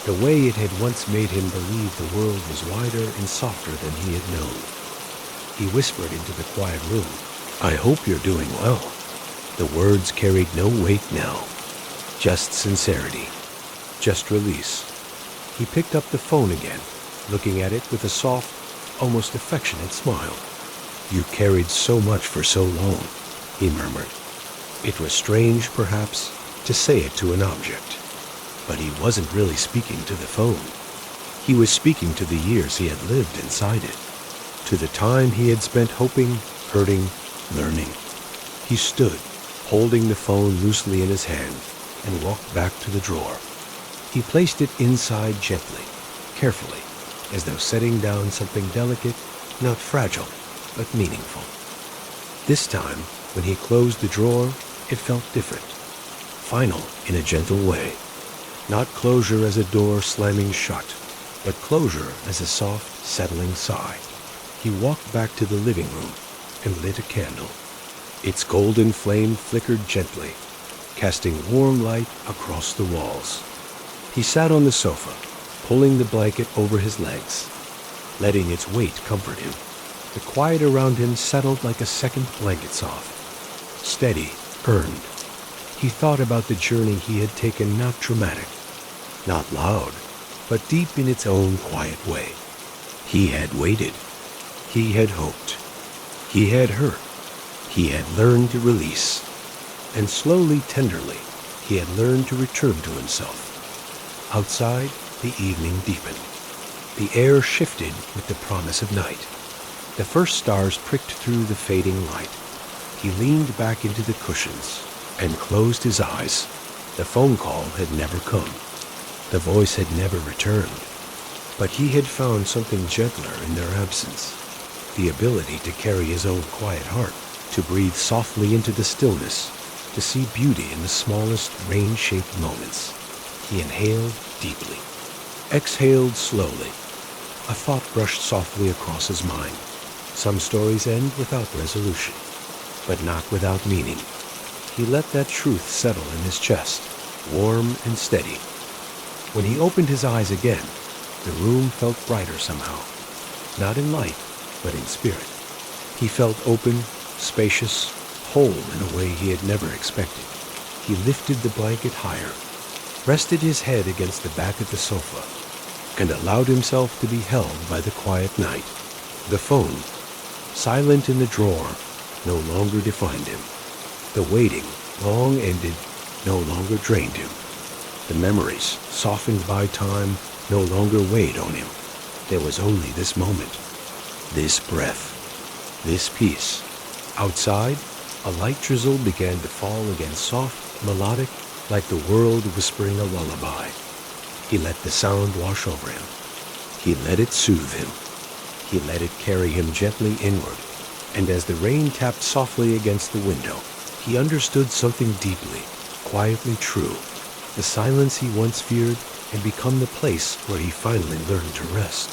the way it had once made him believe the world was wider and softer than he had known. He whispered into the quiet room, "I hope you're doing well." The words carried no weight now, just sincerity, just release. He picked up the phone again, looking at it with a soft, almost affectionate smile. "You carried so much for so long," he murmured. It was strange, perhaps, to say it to an object, but he wasn't really speaking to the phone. He was speaking to the years he had lived inside it, to the time he had spent hoping, hurting, learning. He stood, holding the phone loosely in his hand, and walked back to the drawer. He placed it inside gently, carefully, as though setting down something delicate, not fragile, but meaningful. This time, when he closed the drawer, it felt different, final in a gentle way. Not closure as a door slamming shut, but closure as a soft, settling sigh. He walked back to the living room and lit a candle. Its golden flame flickered gently, casting warm light across the walls. He sat on the sofa, pulling the blanket over his legs, letting its weight comfort him. The quiet around him settled like a second blanket soft, steady, earned. He thought about the journey he had taken, not dramatic, not loud, but deep in its own quiet way. He had waited. He had hoped. He had hurt. He had learned to release. And slowly, tenderly, he had learned to return to himself. Outside, the evening deepened. The air shifted with the promise of night. The first stars pricked through the fading light. He leaned back into the cushions and closed his eyes. The phone call had never come. The voice had never returned. But he had found something gentler in their absence. The ability to carry his own quiet heart, to breathe softly into the stillness, to see beauty in the smallest rain-shaped moments. He inhaled deeply, exhaled slowly. A thought brushed softly across his mind. Some stories end without resolution, but not without meaning. He let that truth settle in his chest, warm and steady. When he opened his eyes again, the room felt brighter somehow, not in light, but in spirit. He felt open, spacious, whole in a way he had never expected. He lifted the blanket higher, rested his head against the back of the sofa, and allowed himself to be held by the quiet night. The phone, silent in the drawer, no longer defined him. The waiting, long ended, no longer drained him. The memories, softened by time, no longer weighed on him. There was only this moment, this breath, this peace. Outside, a light drizzle began to fall again, soft, melodic, like the world whispering a lullaby. He let the sound wash over him. He let it soothe him. He let it carry him gently inward. And as the rain tapped softly against the window, he understood something deeply, quietly true. The silence he once feared had become the place where he finally learned to rest.